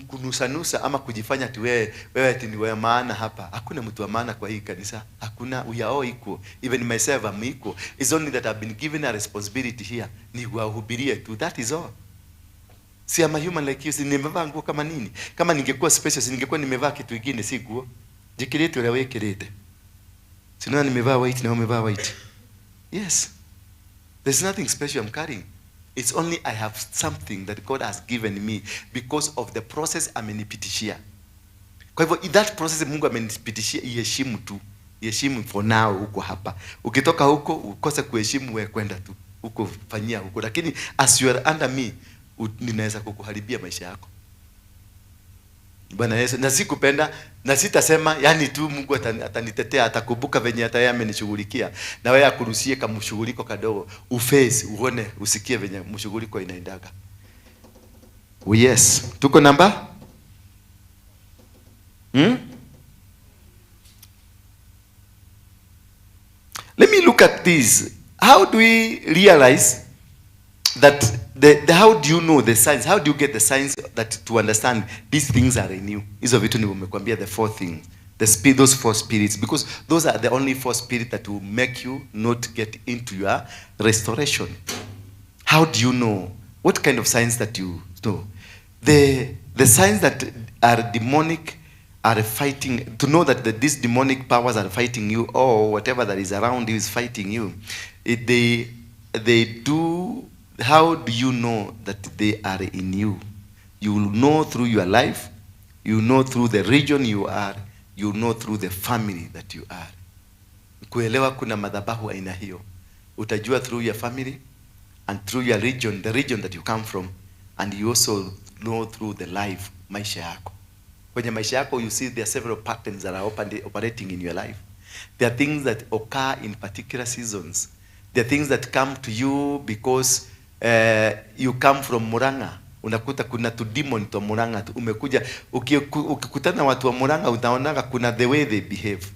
Speaker 1: kunusanusa ama kujifanya tu wewe ati ni wewe maana hapa. Hakuna mtu wa maana kwa hii kanisa. Hakuna, we are all equal. Even myself I'm equal. It's only that I've been given a responsibility here. Ni kuwahubiria tu. That is all. Si I'm a human like you. Si nimevaa nguo kama nini? Kama ningekuwa special, si ningekuwa nimevaa kitu kingine, si nguo. Jikirete ule wekerete. Si nani nimevaa white na umevaa white. Yes. There's nothing special I'm carrying. It's only I have something that God has given me because of the process amenipitishia. Kwa hivyo that process Mungu amenipitishia iheshimu tu. heshimu for now uko hapa. Ukitoka huko ukose kuheshimu, wewe kwenda tu huko, fanyia huko, lakini as you are under me ninaweza kukuharibia maisha yako. Bwana Yesu, na sikupenda na sitasema yani tu Mungu atanitetea, atakumbuka venye hata yeye amenishughulikia, na wewe akuruhusie kama mshughuliko kadogo uface, uone, usikie venye mshughuliko inaendaga. Oh yes, tuko namba Let me look at this. How do we realize that how do you know the signs? How do you get the signs that to understand these things are in you? Hizo vitu nimekwambia, the four things. Those four spirits, because those are the only four spirits that will make you not get into your restoration. How do you know? What kind of signs that you know? The signs that are demonic are fighting, to know that these demonic powers are fighting you, or whatever that is around you is fighting you. They do. How do you know that they are in you? You will know through your life. You know through the region you are. You know through the family that you are. Kuelewa kuna madhabahu aina hiyo. Utajua through your family and through your region, the region that you come from, and you also know through the life, maisha yako. Kwenye maisha yako, you see there are several patterns that are operating in your life. There are things that occur in particular seasons. There are things that come to you because you come from Murang'a. Unakuta kuna tu demon to Murang'a umekuja. Ukikutana watu wa Murang'a utaonaga kuna the way they behave.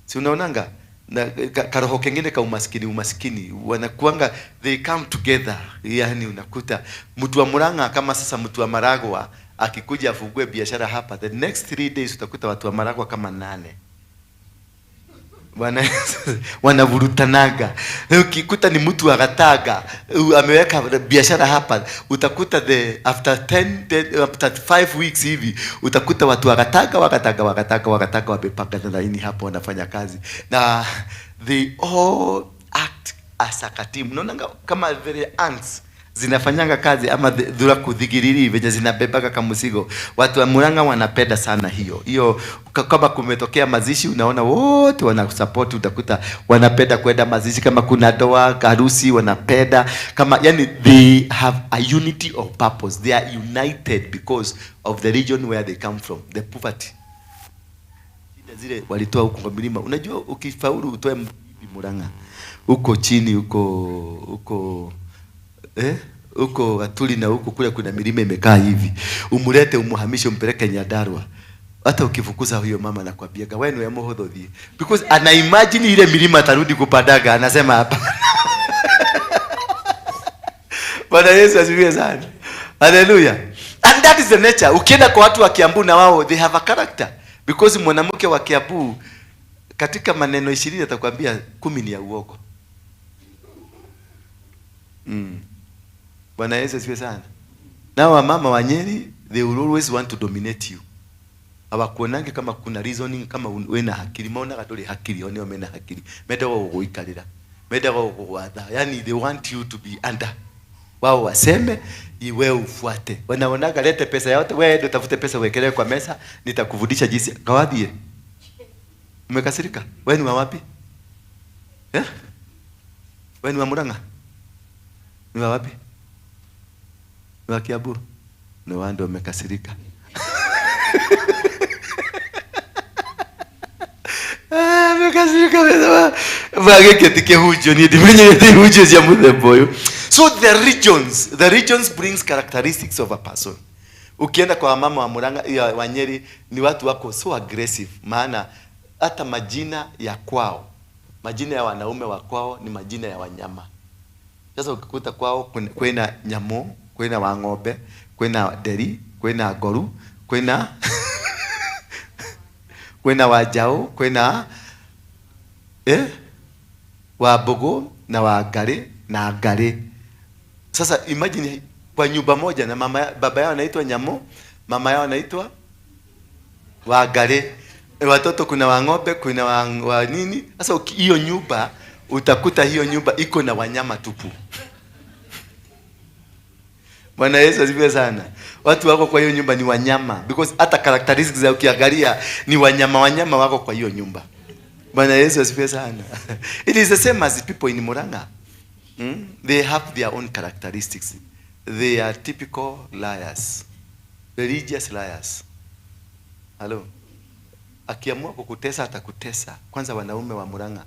Speaker 1: Si unaonanga na karoho kengine ka umaskini wanakuanga, they come together. Yani unakuta mtu wa Murang'a kama sasa mtu wa Maragwa akikuja afungue biashara hapa, the next 3 days utakuta watu wa Maragwa kama 8 wanavurutanaga. Ukikuta ni mtu akataga ameweka biashara hapa, utakuta after 5 weeks hivi utakuta watu wakataga wamepanga laini hapo wanafanya kazi, na they all act as a team. Unaona kama vile ants zinafanyanga kazi, ama dhura kudhigiriri venye zinabebaga kama mzigo. Watu wa Murang'a wanapenda sana hiyo. Kama kumetokea mazishi, unaona wote wanasupport, utakuta wanapenda kwenda mazishi. Kama kuna doa, harusi, wanapenda kama, yani they have a unity of purpose. They are united because of the region where they come from, the poverty. Zile walitoa huko kwa milima. Unajua ukifaulu utoe Murang'a huko chini huko huko Atuli na huko kule kuna milima imekaa hivi, umulete umuhamishe umpeleke Nyandarua, hata ukifukuza huyo mama nakwambia wewe ya mohodhi, because ana imagine ile milima atarudi kupandaga, anasema hapa. Bwana Yesu asifiwe sana. Hallelujah. And that is the nature. Ukienda kwa watu wa Kiambu na wao they have a character, because mwanamke wa Kiambu katika maneno 20 atakwambia 10 ni ya uongo. Bwana Yesu asifiwe sana. Na wamama wa Nyeri, they will always want to dominate you. Hawakuonange kama kuna reasoning, kama wewe na hakili. Maona katole hakili, one wame na hakili. Meda wao kuikalira. Meda wao kuwadha. Yani they want you to be under. Wao waseme, wewe ufuate. Wanaonaga lete pesa yote, wewe ndio tafute pesa uwekelee kwa mesa, nitakuvudisha jinsi. Kawadhie. Umekasirika? Wewe ni wa wapi? Wewe ni wa Murang'a? Ni wa wapi? Ni wa Kiambu? Ni wao ndio wamekasirika. Amekasirika wewe. Vage ketike hujo ni dimenye hujo ya mudeboyo. So the regions brings characteristics of a person. Ukienda kwa mama wa Murang'a wa Nyeri, ni watu wako so aggressive, maana hata majina ya kwao, majina ya wanaume wa kwao ni majina ya wanyama. Sasa ukikuta kwao kwena nyamo, kwena wang'ombe, kwena deri, kwena goru, kwena kwena wajao, kwena wabogo na wagare na gare. Sasa imagine kwa nyumba moja, na baba yao anaitwa nyamo, mama yao anaitwa wagare. Watoto kuna wang'ombe, kuna wa nini. Sasa hiyo nyumba utakuta hiyo nyumba iko na wanyama tupu. Bwana Yesu asifiwe sana. Watu wako kwa hiyo nyumba ni wanyama, because hata characteristics za ukiangalia ni wanyama wako kwa hiyo nyumba. Bwana Yesu asifiwe sana. It is the same as the people in Murang'a. They have their own characteristics. They are typical liars. Religious liars. Hello. Akiamua kukutesa atakutesa. Kwanza wanaume wa Murang'a.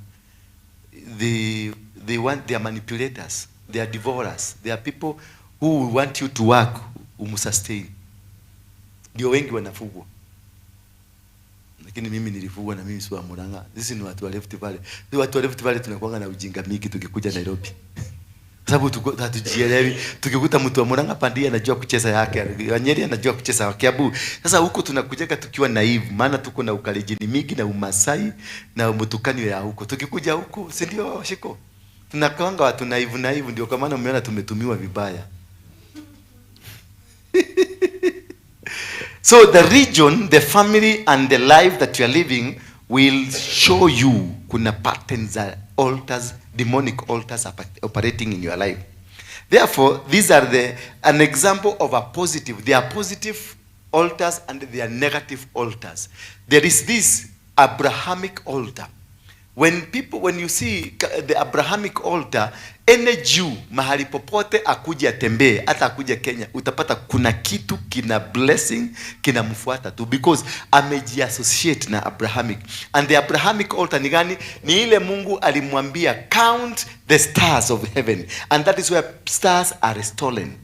Speaker 1: They are manipulators. They are devourers. They are people who want you to work, umusustain. Ndio wengi wanafugwa. Lakini mimi nilifugwa na mimi si wa Murang'a. Sisi ni watu wa Rift Valley. Watu wa Rift Valley tunakuanga na ujinga mingi tukikuja Nairobi. Sababu hatujielewi. Tukikuta mtu wa Murang'a Pandia anajua kucheza yake, Nyeri anajua kucheza yake Kiambu. Sasa huko tunakujeka tukiwa naive, maana tuko na ukalijini mingi na Umasai na mtukanio ya huko. Tukikuja huko, si ndio shiko? Tunakaanga watu naive ndio kwa maana umeona tumetumiwa vibaya. So the region, the family and the life that you are living will show you kuna patterns, altars, demonic altars operating in your life. Therefore, these are an example of a positive. There are positive altars and there are negative altars. There is this Abrahamic altar. When you see the Abrahamic altar, any Jew mahali popote akuje atembee, hata akuje Kenya, utapata kuna kitu kina blessing kinamfuata tu, because amejiassociate na Abrahamic. And the Abrahamic altar ni gani? Ni ile Mungu alimwambia count the stars of heaven, and that is where stars are stolen.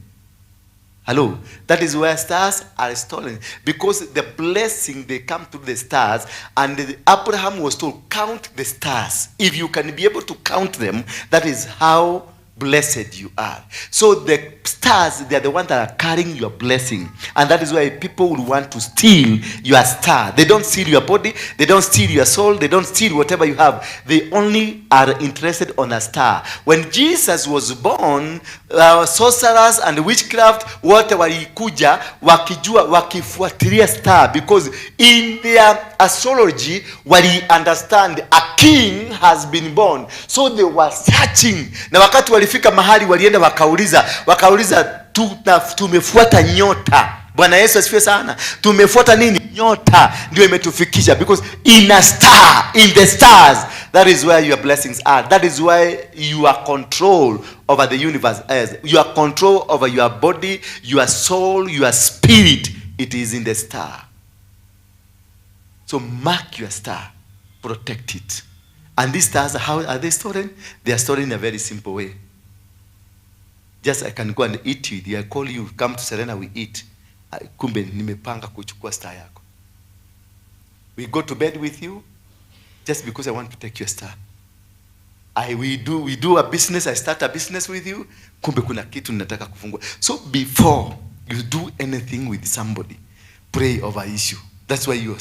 Speaker 1: Hello, that is where stars are stolen, because the blessing, they come through the stars, and Abraham was told, count the stars. If you can be able to count them, that is how blessed you are. So the stars, they are the ones that are carrying your blessing, and that is why people will want to steal your star. They don't steal your body, they don't steal your soul, they don't steal whatever you have. They only are interested on a star. When Jesus was born, sorcerers and witchcraft wote walikuja wakijua, wakifuatilia star, because in their astrology wali understand a king has been born. So they were searching, na wakati walifika mahali walienda wakauliza tumefuata nyota. Bwana Yesu asifiwe sana. Tumefuata nini? Nyota ndio imetufikisha, because in a star, in the stars, that is where your blessings are. That is why you are control over the universe. You are control over your body, your soul, your spirit. It is in the star. So mark your star, protect it. And these stars, how are they stolen? They are stolen in a very simple way. Just I can go and eat with you. I call you, come to Serena, we eat. Kumbe nimepanga kuchukua star yako. We go to bed with you just because I want to take your star. We do a business, I start a business with you. Kumbe kuna kitu ninataka kufungua. So before you do anything with somebody, pray over issue. That's why you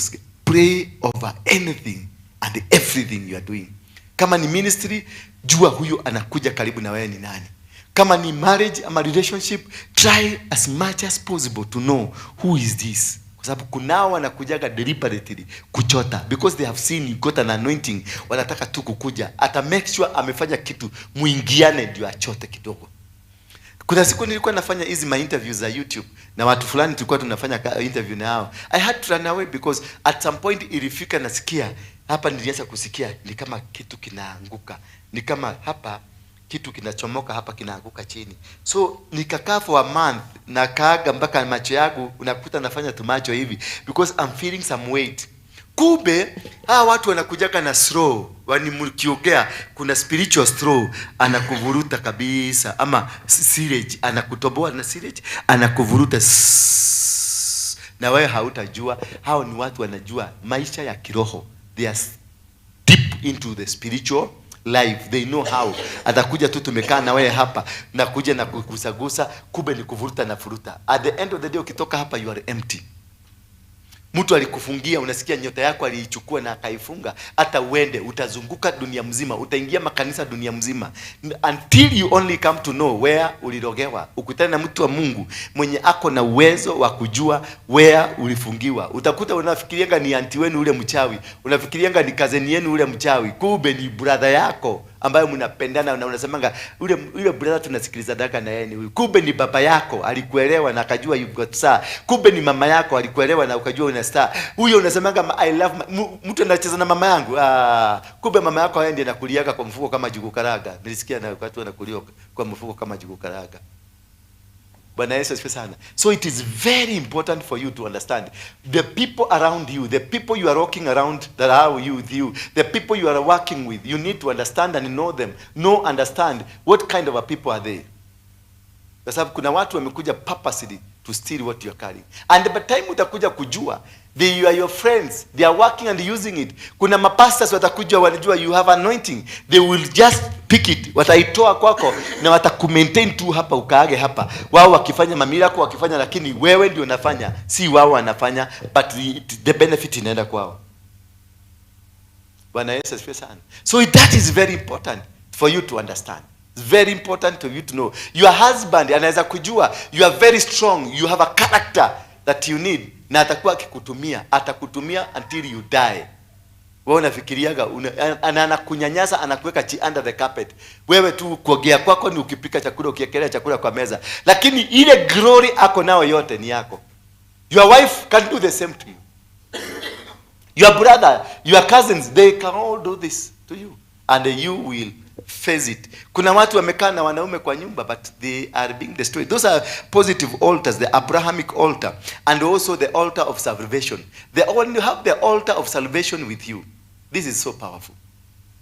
Speaker 1: pray over anything and everything you are doing. Kama ni ministry, jua huyo anakuja karibu na wewe ni nani. Kama ni marriage ama relationship, try as much as possible to know who is this. Kwa sababu kunao wanakujaga deliberately kuchota, because they have seen you got an anointing, wanataka tu kukuja. Ata make sure amefanya kitu muingiane ndio achote kidogo. Kuna siku nilikuwa nafanya hizi ma interviews za YouTube na watu fulani tulikuwa tunafanya interview na hao. I had to run away because at some point ilifika nasikia hapa, nilianza kusikia ni kama kitu kinaanguka. Ni kama hapa kitu kinachomoka hapa kinaanguka chini. So nikakaa for a month na kaaga mpaka macho yangu unakuta nafanya tu macho hivi, because I'm feeling some weight. Kumbe hawa watu wanakujaka na straw, wanimkiogea, kuna spiritual straw anakuvuruta kabisa, ama sewage anakutoboa na sewage anakuvuruta, na wewe hautajua. Hao ni watu wanajua maisha ya kiroho, they are deep into the spiritual life, they know how. Atakuja tu tumekaa na wewe hapa na kuja na kugusagusa, kumbe ni kuvuruta na furuta. At the end of the day ukitoka hapa you are empty. Mtu alikufungia, unasikia nyota yako aliichukua na akaifunga, hata uende utazunguka dunia mzima, utaingia makanisa dunia mzima, until you only come to know where ulirogewa. Ukutane na mtu wa Mungu mwenye ako na uwezo wa kujua where ulifungiwa. Utakuta unafikirianga ni anti wenu ule mchawi, unafikirianga ni cousin yenu ule mchawi, kumbe ni brother yako ambayo mnapendana na unasemanga yule brother tunasikiliza daka na yeye ni huyu. Kumbe ni baba yako alikuelewa na akajua you got star. Kumbe ni mama yako alikuelewa na ukajua una star. Huyo unasemanga I love mtu anacheza na mama yangu. Kumbe mama yako yeye ndiye anakuliaga kwa mfuko kama jugu karaga. Nilisikia na watu wanakulia kwa mfuko kama jugu karaga. Bwana Yesu asifiwe sana. So it is very important for you to understand the people around you, the people you are walking around that are with you, the people you are working with. You need to understand and know them. Understand what kind of a people are they. Kwa sababu kuna watu wamekuja purposely to steal what you are carrying. And by the time utakuja kujua, they are your friends, they are working and using it. Kuna mapastors watakuja wanajua you have anointing, they will just pick it, wataitoa kwako na watakumaintain tu hapa ukaage hapa. Wao wakifanya mamiracle wakifanya, lakini wewe ndio unafanya, si wao wanafanya, but the benefit inaenda kwao. Bwana Yesu asifiwe sana. So that is very important for you to understand. It's very important for you to know. Your husband anaweza kujua you are very strong, you have a character that you need, na atakuwa atakutumia until you die. Wewe unafikiriaga anakunyanyasa, anakuweka under the carpet. Wewe tu kuogea kwako ni ukipika chakula, ukiekelea chakula kwa meza, lakini ile glory ako nao yote ni yako. Your wife can do the same to you. Your brother, your cousins, they can all do this to you, and you will face it. Kuna watu wamekaa na wanaume kwa nyumba, but they are being destroyed. Those are positive altars, the Abrahamic altar, and also the altar of salvation. They only have the altar of salvation with you. This is so powerful.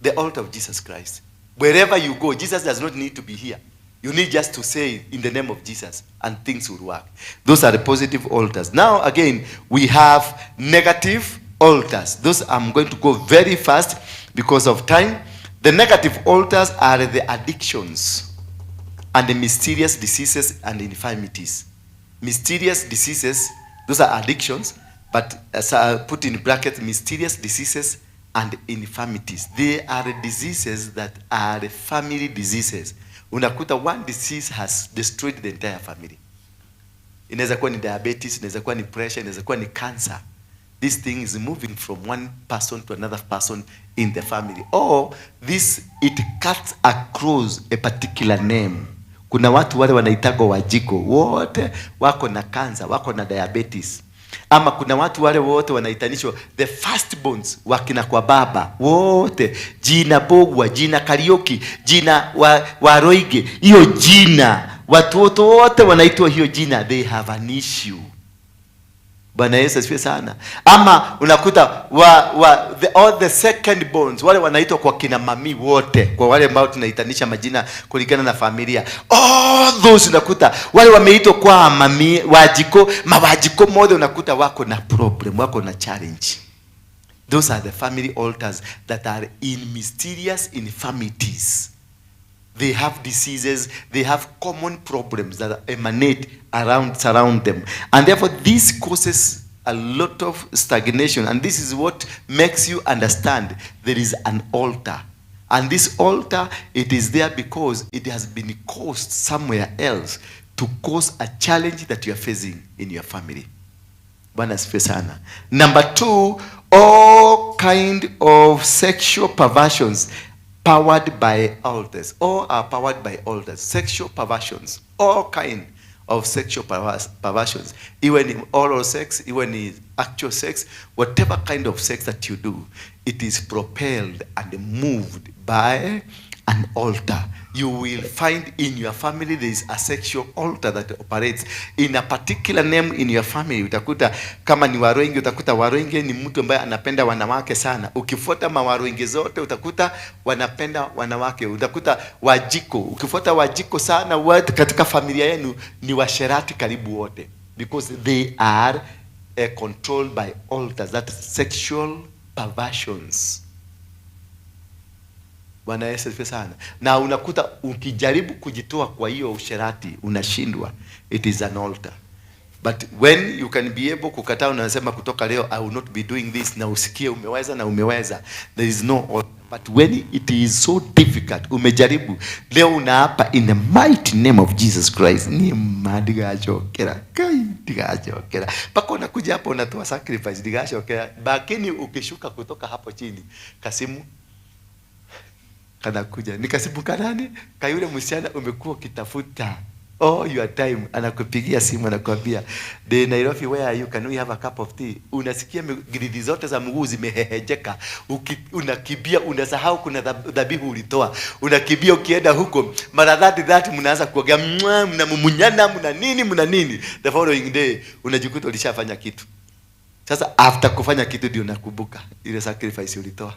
Speaker 1: The altar of Jesus Christ. Wherever you go, Jesus does not need to be here. You need just to say in the name of Jesus and things will work. Those are the positive altars. Now again, we have negative altars. Those I'm going to go very fast because of time. The negative altars are the addictions and the mysterious diseases and infirmities. Mysterious diseases, those are addictions, but as I put in brackets, mysterious diseases and infirmities. They are diseases that are family diseases. Unakuta one disease has destroyed the entire family. Inaweza kuwa ni diabetes, inaweza kuwa ni pressure, inaweza kuwa ni cancer. This thing is moving from one person to another person in the family. Or it cuts across a particular name. Kuna watu wale wanaitagwa wajiko, wote wako na cancer, wako na diabetes. Ama kuna watu wale wote wanaitanishwa the firstborns wakina kwa baba, wote jina Bogwa, jina Karioki, jina Waroige, hiyo jina watu wote wanaitwa hiyo jina, they have an issue. Bwana Yesu asifiwe sana. Ama unakuta all the second borns, wale wanaitwa kwa kina mami wote, kwa wale ambao tunaitanisha majina kulingana na familia. All those unakuta wale wameitwa kwa mami mawajiko moja, unakuta wako na problem, wako na challenge. Those are the family altars that are in mysterious infirmities. They have diseases, they have common problems that emanate surround them. And therefore this causes a lot of stagnation. And this is what makes you understand there is an altar. And this altar, it is there because it has been caused somewhere else to cause a challenge that you are facing in your family. Bwana asifiwe sana. Number 2, all kind of sexual perversions powered by altars. All are powered by altars. Sexual perversions. All kind of sexual perversions. Even in oral sex, even in actual sex, whatever kind of sex that you do, it is propelled and moved by an altar. You will find in your family there is a sexual altar that operates in a particular name in your family. Utakuta kama ni Waroinge, utakuta Waroinge ni mtu ambaye anapenda wanawake sana. Ukifuata Waroinge zote utakuta wanapenda wanawake. Utakuta Wajiko, ukifuata Wajiko sana, watu katika familia yenu ni washerati karibu wote, because they are controlled by altars, that sexual perversions. Bwana Yesu asifiwe sana. Na unakuta ukijaribu kujitoa kwa hiyo usherati unashindwa. It is an altar. But when you can be able kukataa, unasema kutoka leo I will not be doing this, na usikie umeweza na umeweza, there is no altar. But when it is so difficult, umejaribu, leo unaapa in the mighty name of Jesus Christ, ni madigajokera kai digajokera, paka unakuja hapo unatoa sacrifice digajokera, lakini ukishuka kutoka hapo chini, kanakuja. Nikasibuka nani? Kayule msichana umekuwa ukitafuta all your time, anakupigia simu anakuambia, "The Nairobi, where are you? Can we have a cup of tea?" Unasikia gridi zote za mguu zimehehejeka. Unakibia, unasahau kuna dhabihu ulitoa. Unakibia ukienda huko, mara dhati mnaanza kuongea, mnamumunyana, mna nini. The following day unajikuta ulishafanya kitu. Sasa after kufanya kitu ndio unakumbuka ile sacrifice ulitoa.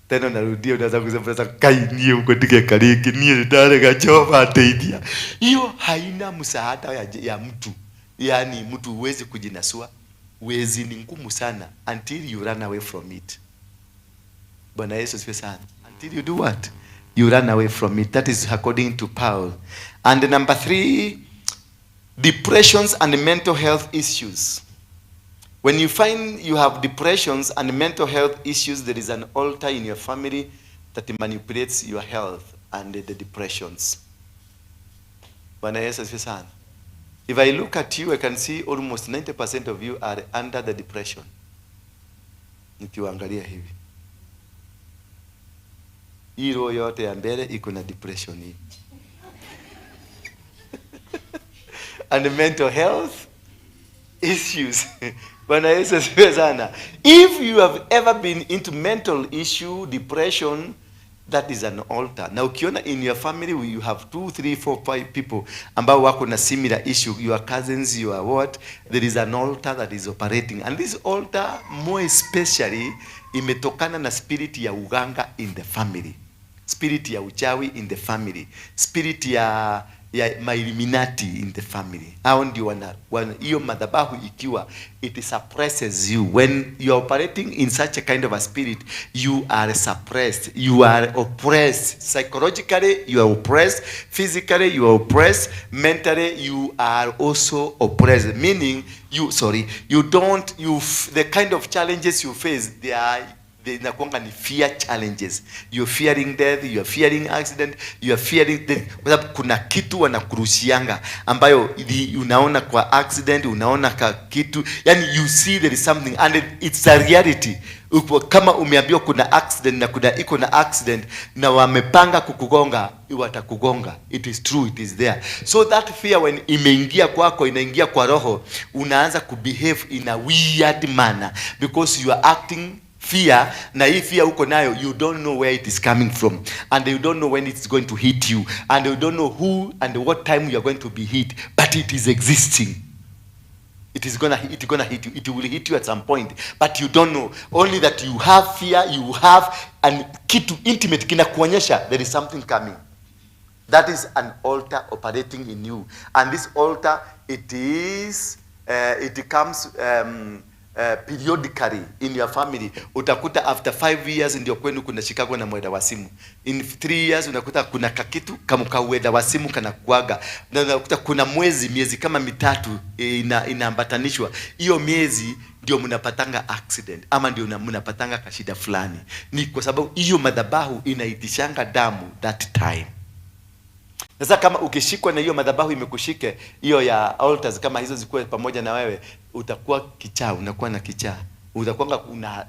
Speaker 1: Tena narudia, unaanza kusema sasa, kai nie uko dige kariki nie ndare gachoba ateidia. Hiyo haina msaada ya mtu. Yaani mtu huwezi kujinasua, huwezi, ni ngumu sana until you run away from it. Bwana Yesu asifiwe sana. Until you do what? You run away from it. That is according to Paul. And number 3, depressions and mental health issues. When you find you have depressions and mental health issues, there is an altar in your family that manipulates your health and the depressions. Bwana Yesu asifiwe sana. If I look at you, I can see almost 90% of you are under the depression. Nikiwaangalia hivi, hilo yote ya mbele iko na depression hii. And mental health issues. Bwana Yesu asifiwe sana. If you have ever been into mental issue, depression, that is an altar. Na ukiona in your family you have 2, 3, 4, 5 people ambao wako na similar issue, your cousins, your what, there is an altar that is operating. And this altar more especially imetokana na spirit ya uganga in the family, spirit ya uchawi in the family, spirit ya Illuminati in the family. Hao ndio hiyo madhabahu ikiwa it suppresses you. When you are operating in such a kind of a spirit, you are suppressed, you are oppressed. Psychologically you are oppressed, physically you are oppressed, mentally you are also oppressed. Meaning the kind of challenges you face, they nakuanga ni fear challenges. You're fearing death, you're fearing accident, you're fearing death. Kwa sababu kuna kitu wanakurushianga ambayo unaona kwa accident, unaona kwa kitu, yani you see there is something and it's a reality. Kama umeambiwa kuna accident na kuna iko na accident na wamepanga kukugonga, watakugonga. It is true, it is there. So that fear when imeingia kwako, inaingia kwa roho, unaanza kubehave in a weird manner because you are acting fear, na hii fear uko nayo, you don't know where it is coming from, and you don't know when it's going to hit you, and you don't know who and what time you are going to be hit, but it is existing. It's gonna hit you. It will hit you at some point, but you don't know. Only that you have fear, you have an kitu intimate kinakuonyesha there is something coming. That is an altar operating in you, and this altar it comes periodically in your family. Utakuta after 5 years ndio kwenu kuna Chicago na mwenda wa simu. In 3 years unakuta kuna kakitu kama kauenda wa simu kana kuaga. Na unakuta kuna miezi kama 3 inaambatanishwa. Hiyo miezi ndio mnapatanga accident ama ndio mnapatanga kashida fulani. Ni kwa sababu hiyo madhabahu inaitishanga damu that time. Sasa kama ukishikwa na hiyo madhabahu imekushike, hiyo ya altars kama hizo zikuwe pamoja na wewe, utakuwa kichaa, unakuwa na kichaa.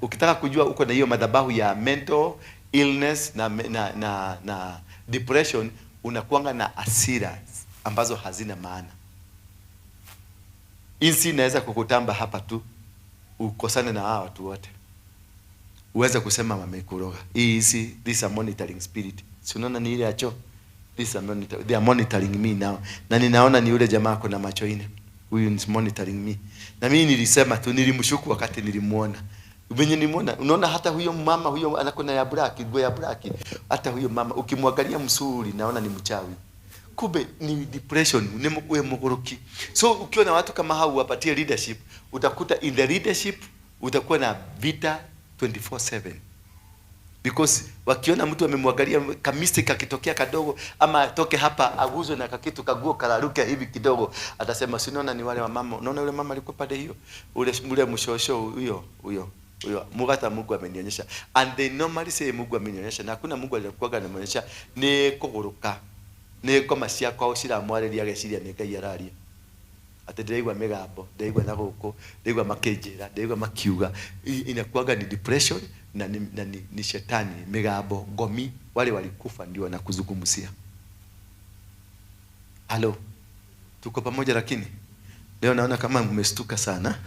Speaker 1: Ukitaka kujua uko na hiyo madhabahu ya mental illness na depression, unakuanga na hasira ambazo hazina maana. Insi inaweza kukutamba hapa tu, ukosane na hao watu wote. Uweze kusema wamekuroga. This is a monitoring spirit. Si unaona ni ile acho? They are monitoring me now. Na ninaona ni yule jamaa kuna macho ine. Huyu is monitoring me. Na mimi nilisema tu, nilimshuku wakati nilimuona. Ubenye nimuona, unaona hata huyo mama huyo anakona ya black, nguo ya black. Hata huyo mama ukimwangalia msuri naona ni mchawi. Kumbe ni depression, ni mgoroki. So ukiwa na watu kama hao wapatie leadership, utakuta in the leadership utakuwa na vita 24/7. Because wakiona mtu amemwangalia kamistake akitokea kadogo ama atoke hapa aguzwe na kakitu kaguo kalaruke hivi kidogo, atasema sinaona ni wale wa mama. Unaona yule mama alikuwa pale hiyo. Ule mshosho huyo. Mugata Mungu amenionyesha. And they normally say Mungu amenionyesha. Na hakuna Mungu aliyekuwa anamonyesha ni kuguruka. Ni kama cia kwao cira mwareria geciria ni Ngai araria. ati ndiraigua migambo, ndiraigua na guku, ndiraigua makinjira, ndiraigua makiuga. Inakuwaga ni depression na ni shetani, migambo, ngomi, wale walikufa ndio wanakuzungumzia. Halo, tuko pamoja? Lakini leo naona kama mmestuka sana.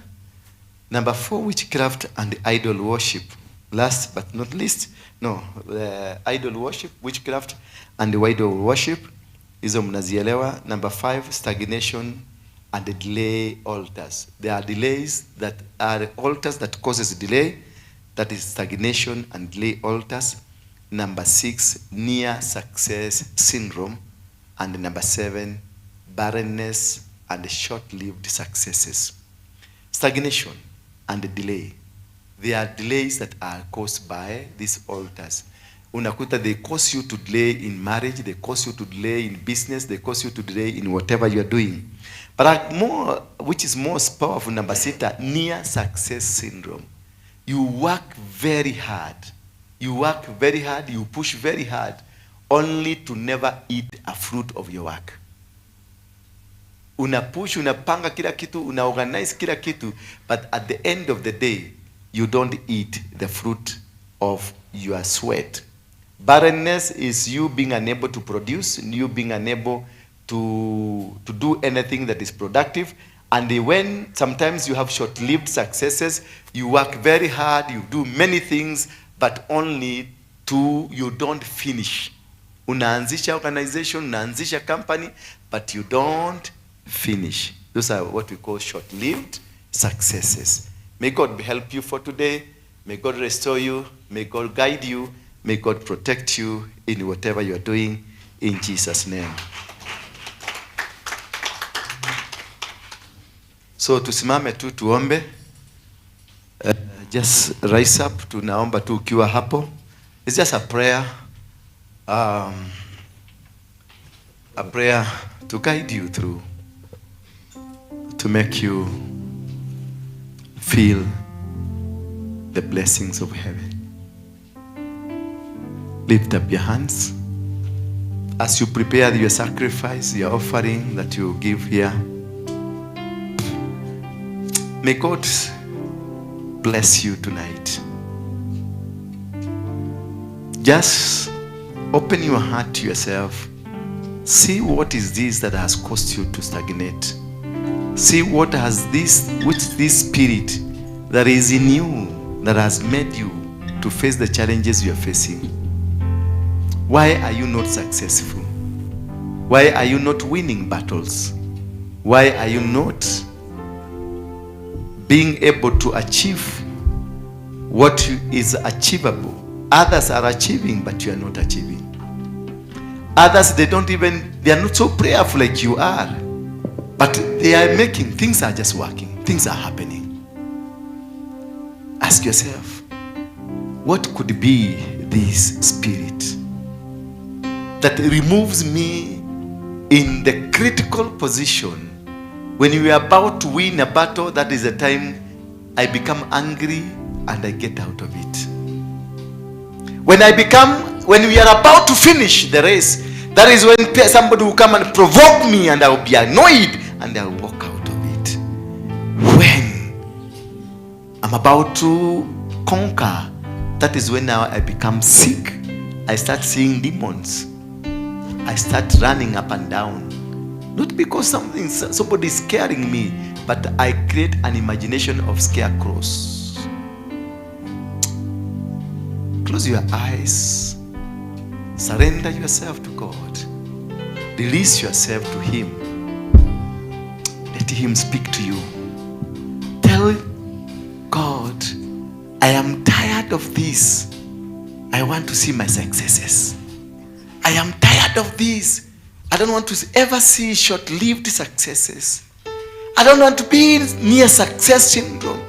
Speaker 1: Number 4, witchcraft and idol worship. Last but not least, idol worship, witchcraft and idol worship. Hizo mnazielewa. Number 5, stagnation and delay altars. There are delays that are altars that causes delay. That is stagnation and delay altars. Number 6, near success syndrome. And number 7, barrenness and short-lived successes. Stagnation and delay. There are delays that are caused by these altars. Unakuta, they cause you to delay in marriage, they cause you to delay in business, they cause you to delay in whatever you are doing. But more, which is most powerful, number 6, near success syndrome. You work very hard. You work very hard, you push very hard, only to never eat a fruit of your work. Unapush, unapanga kila kitu, unaorganize kila kitu, but at the end of the day, you don't eat the fruit of your sweat. Barrenness is you being unable to produce, you being unable to do anything that is productive. And when sometimes you have short-lived successes, you work very hard, you do many things, but only you don't finish. Unaanzisha organization, unaanzisha company, but you don't finish. Those are what we call short-lived successes. May God help you for today. May God restore you. May God guide you. May God protect you in whatever you are doing, in Jesus' name. So tusimame tu tuombe. Just rise up. Tunaomba tu ukiwa hapo. It's just a prayer. A prayer to guide you through, to make you feel the blessings of heaven. Lift up your hands as you prepare your sacrifice, your offering that you give here. May God bless you tonight. Just open your heart to yourself. See what is this that has caused you to stagnate. See what has this spirit that is in you that has made you to face the challenges you are facing. Why are you not successful? Why are you not winning battles? Why are you not being able to achieve what is achievable? Others are achieving, but you are not achieving. Others, they are not so prayerful like you are, but they are making, things are just working, things are happening. Ask yourself, what could be this spirit that removes me in the critical position when we are about to win a battle? That is the time I become angry and I get out of it. When we are about to finish the race, that is when somebody will come and provoke me and I will be annoyed and I will walk out of it. When I'm about to conquer, that is when now I become sick. I start seeing demons. I start running up and down. Not because somebody is scaring me, but I create an imagination of scarecrows. Close your eyes. Surrender yourself to God. Release yourself to Him. Let Him speak to you. Tell God, I am tired of this. I want to see my successes. I am tired of this. I don't want to ever see short-lived successes. I don't want to be near success syndrome.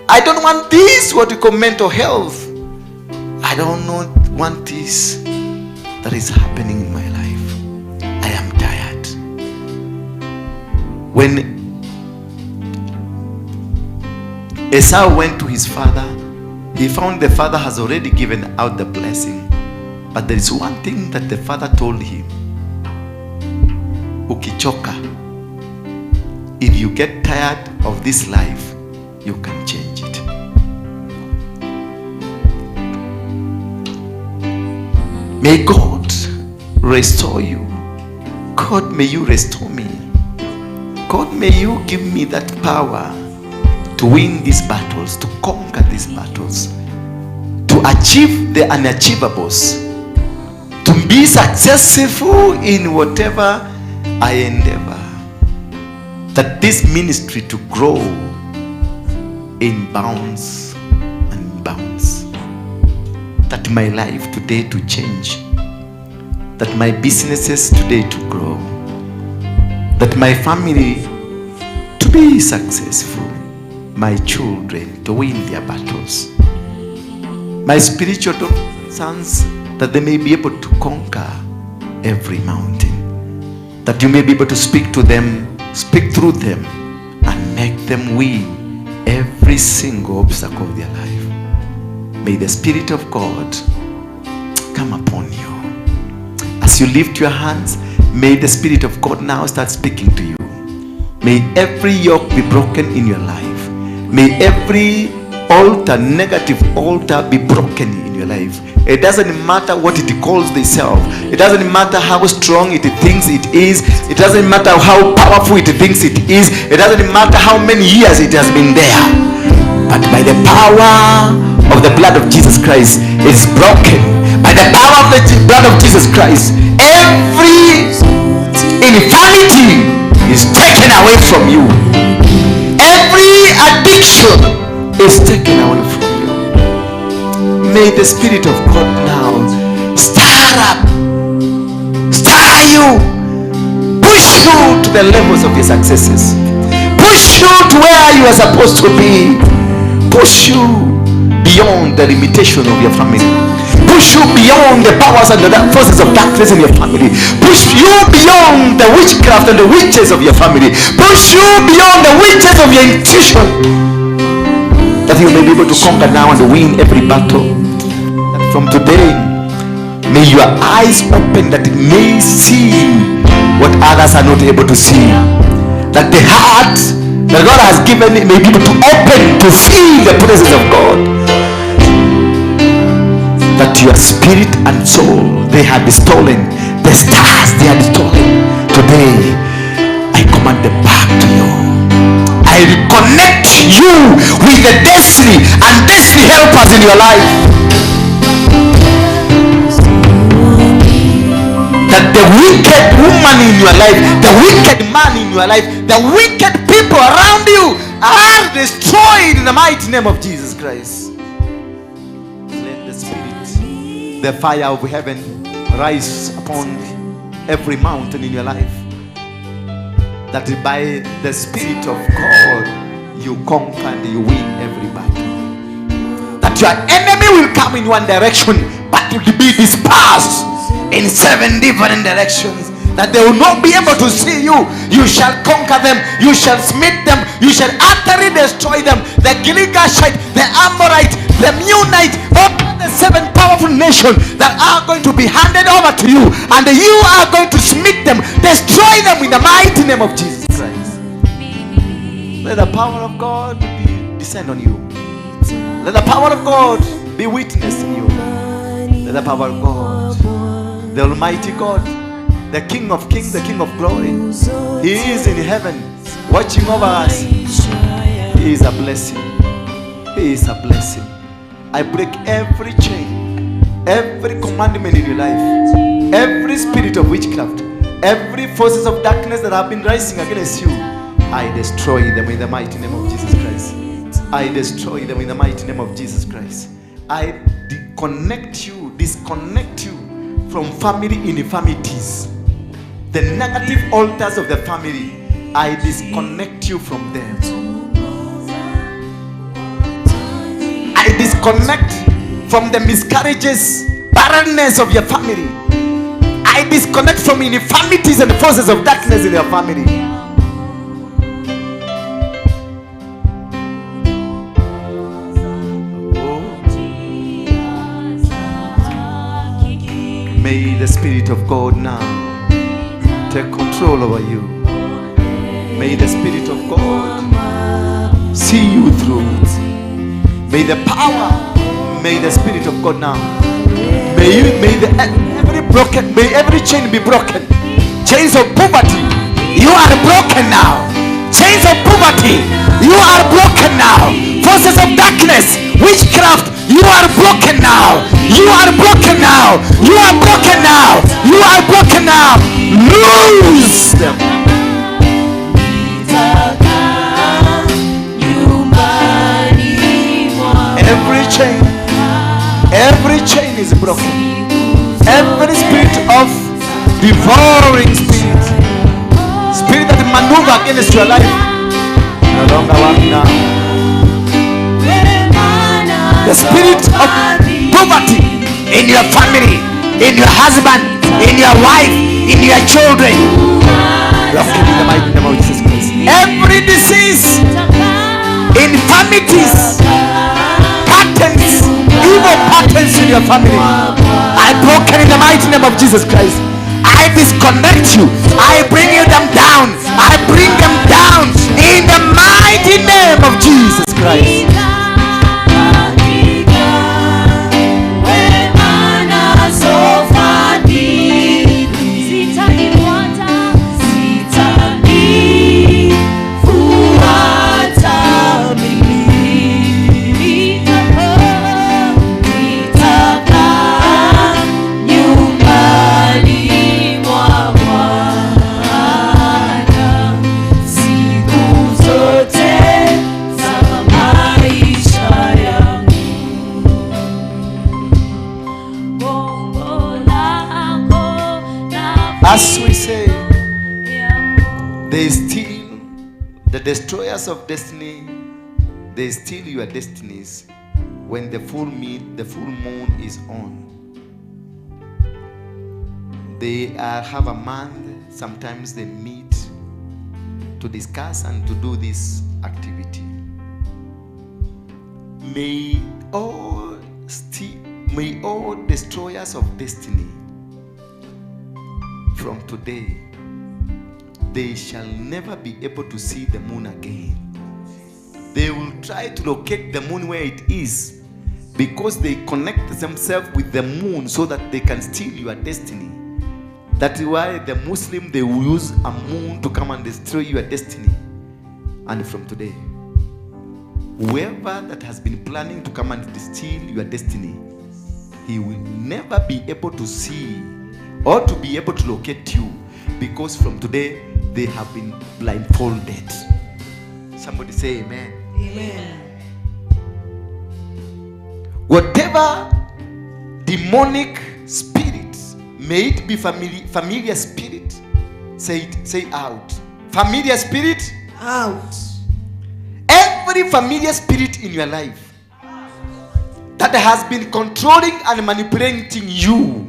Speaker 1: I don't want this, what we call mental health. I don't want this that is happening in my life. I am tired. When Esau went to his father, he found the father has already given out the blessing. But there is one thing that the father told him. Ukichoka, if you get tired of this life, you can change it. May God restore you. God, may you restore me. God, may you give me that power to win these battles, to conquer these battles, to achieve the unachievables, to be successful in whatever I endeavor. That this ministry to grow in bounds and bounds. That my life today to change. That my businesses today to grow. That my family to be successful. My children to win their battles. My spiritual sons, that they may be able to conquer every mountain. That you may be able to speak to them, speak through them, and make them win every single obstacle of their life. May the Spirit of God come upon you. As you lift your hands, may the Spirit of God now start speaking to you. May every yoke be broken in your life. May every altar, negative altar, be broken in your life. It doesn't matter what it calls itself. It doesn't matter how strong it thinks it is. It doesn't matter how powerful it thinks it is. It doesn't matter how many years it has been there. But by the power of the blood of Jesus Christ, it's broken. By the power of the blood of Jesus Christ, every infirmity is taken away from you. Every addiction is taken away from you. May the Spirit of God now stir up, stir you, push you to the levels of your successes, push you to where you are supposed to be, push you beyond the limitation of your family, push you beyond the powers and the forces of darkness in your family, push you beyond the witchcraft and the witches of your family, push you beyond the witches of your institution, that you may be able to conquer now and win every battle. That from today, may your eyes open, that it may see what others are not able to see. That the heart that God has given it may be able to open to feel the presence of God. That your spirit and soul, they had stolen. The stars they had stolen. Today, I command them back to you. I reconnect you with the destiny and destiny helpers in your life. That the wicked woman in your life, the wicked man in your life, the wicked people around you are destroyed in the mighty name of Jesus Christ. Let the Spirit, the fire of heaven, rise upon every mountain in your life. That by the Spirit of God, you conquer and you win every battle. That your enemy will come in one direction, but will be dispersed in 7 different directions. That they will not be able to see you. You shall conquer them. You shall smite them. You shall utterly destroy them. The Gilgashite, the Amorite, the Munite, all the 7 powerful nations that are going to be handed over to you, and you are going to smite them, destroy them in the mighty name of Jesus Christ. Let the power of God descend on you. Let the power of God be witness in you. Let the power of God, the Almighty God, the King of Kings, the King of Glory, He is in heaven watching over us. He is a blessing. He is a blessing. I break every chain, every commandment in your life, every spirit of witchcraft, every forces of darkness that have been rising against you. I destroy them in the mighty name of Jesus Christ. I destroy them in the mighty name of Jesus Christ. I disconnect you from family infirmities. The negative altars of the family, I disconnect you from them. I disconnect from the miscarriages, barrenness of your family. I disconnect from infirmities and the forces of darkness in your family. May the Spirit of God now take control over you. May the Spirit of God see you through. May the power, may the Spirit of God now. May every chain be broken. Chains of poverty, you are broken now. Chains of poverty, you are broken now. Forces of darkness, witchcraft, you are broken now. You are broken now. You are broken now. You are broken now. Lose them. Every chain is broken. Every spirit of devouring spirit that maneuver against your life, no longer work now. The spirit of poverty in your family, in your husband, in your wife, in your children, broken in the mighty name of Jesus Christ. Every disease, infirmities, patterns, evil patterns in your family, I broken in the mighty name of Jesus Christ. I disconnect you. I bring you them down. I bring them down in the mighty name of Jesus Christ. As we say, they steal, the destroyers of destiny, they steal your destinies when the full moon is on. They have a month, sometimes they meet to discuss and to do this activity. May all destroyers of destiny, from today, they shall never be able to see the moon again. They will try to locate the moon where it is, because they connect themselves with the moon so that they can steal your destiny. That is why the Muslim, they will use a moon to come and destroy your destiny. And from today, whoever that has been planning to come and steal your destiny, he will never be able to see or to be able to locate you, because from today they have been blindfolded. Somebody say amen.
Speaker 2: Amen.
Speaker 1: Whatever demonic spirit, may it be familiar spirit, say out. Familiar spirit,
Speaker 2: Out.
Speaker 1: every familiar spirit in your life that has been controlling and manipulating you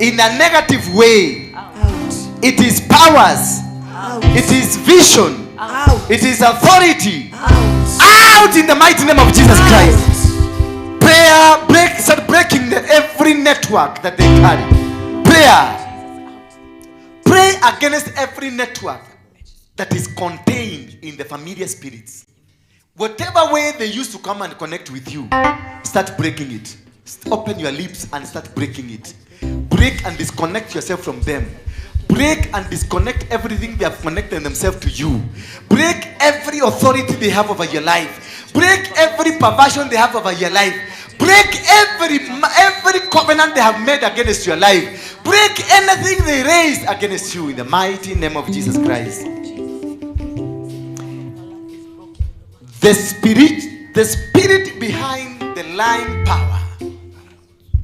Speaker 1: in a negative way.
Speaker 2: Out.
Speaker 1: It is powers.
Speaker 2: Out.
Speaker 1: It is vision.
Speaker 2: Out.
Speaker 1: It is authority.
Speaker 2: Out.
Speaker 1: Out in the mighty name of Jesus Christ. Prayer, start breaking every network that they carry. Pray against every network that is contained in the familiar spirits. Whatever way they used to come and connect with you, start breaking it. Open your lips and start breaking it. Break and disconnect yourself from them. Break and disconnect everything they have connected themselves to you. Break every authority they have over your life. Break every perversion they have over your life. Break every covenant they have made against your life. Break anything they raised against you in the mighty name of Jesus Christ. The spirit behind the lying power,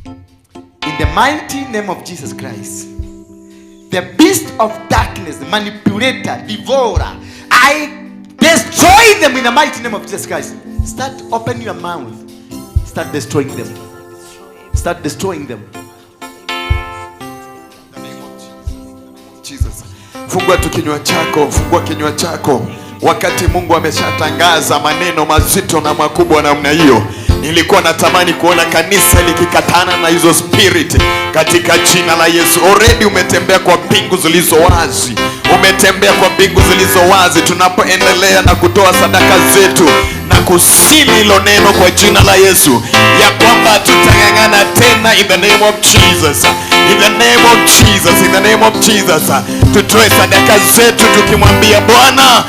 Speaker 1: in the mighty name of Jesus Christ, the beast of darkness, the manipulator, devourer, I destroy them in the mighty name of Jesus Christ. Start open your mouth. Start destroying them. Start destroying them.
Speaker 3: Jesus. Fungua tu kinywa chako, fungua kinywa chako. Wakati Mungu ameshatangaza maneno mazito na makubwa namna hiyo, nilikuwa natamani kuona kanisa likikatana na hizo spirit katika jina la Yesu. Already umetembea kwa mbingu zilizo wazi. umetembea kwa mbingu zilizo wazi, tunapoendelea na kutoa sadaka zetu na kusili hilo neno kwa jina la Yesu, ya kwamba tutang'ang'ana tena in the name of Jesus. In the name of Jesus, in the name of Jesus, tutoe sadaka zetu tukimwambia Bwana,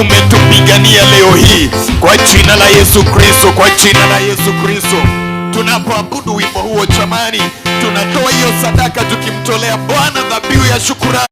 Speaker 3: umetupigania leo hii kwa jina la Yesu Kristo, kwa jina la Yesu Kristo. Tunapoabudu wimbo huo jamani, tunatoa hiyo sadaka tukimtolea Bwana dhabihu ya shukrani.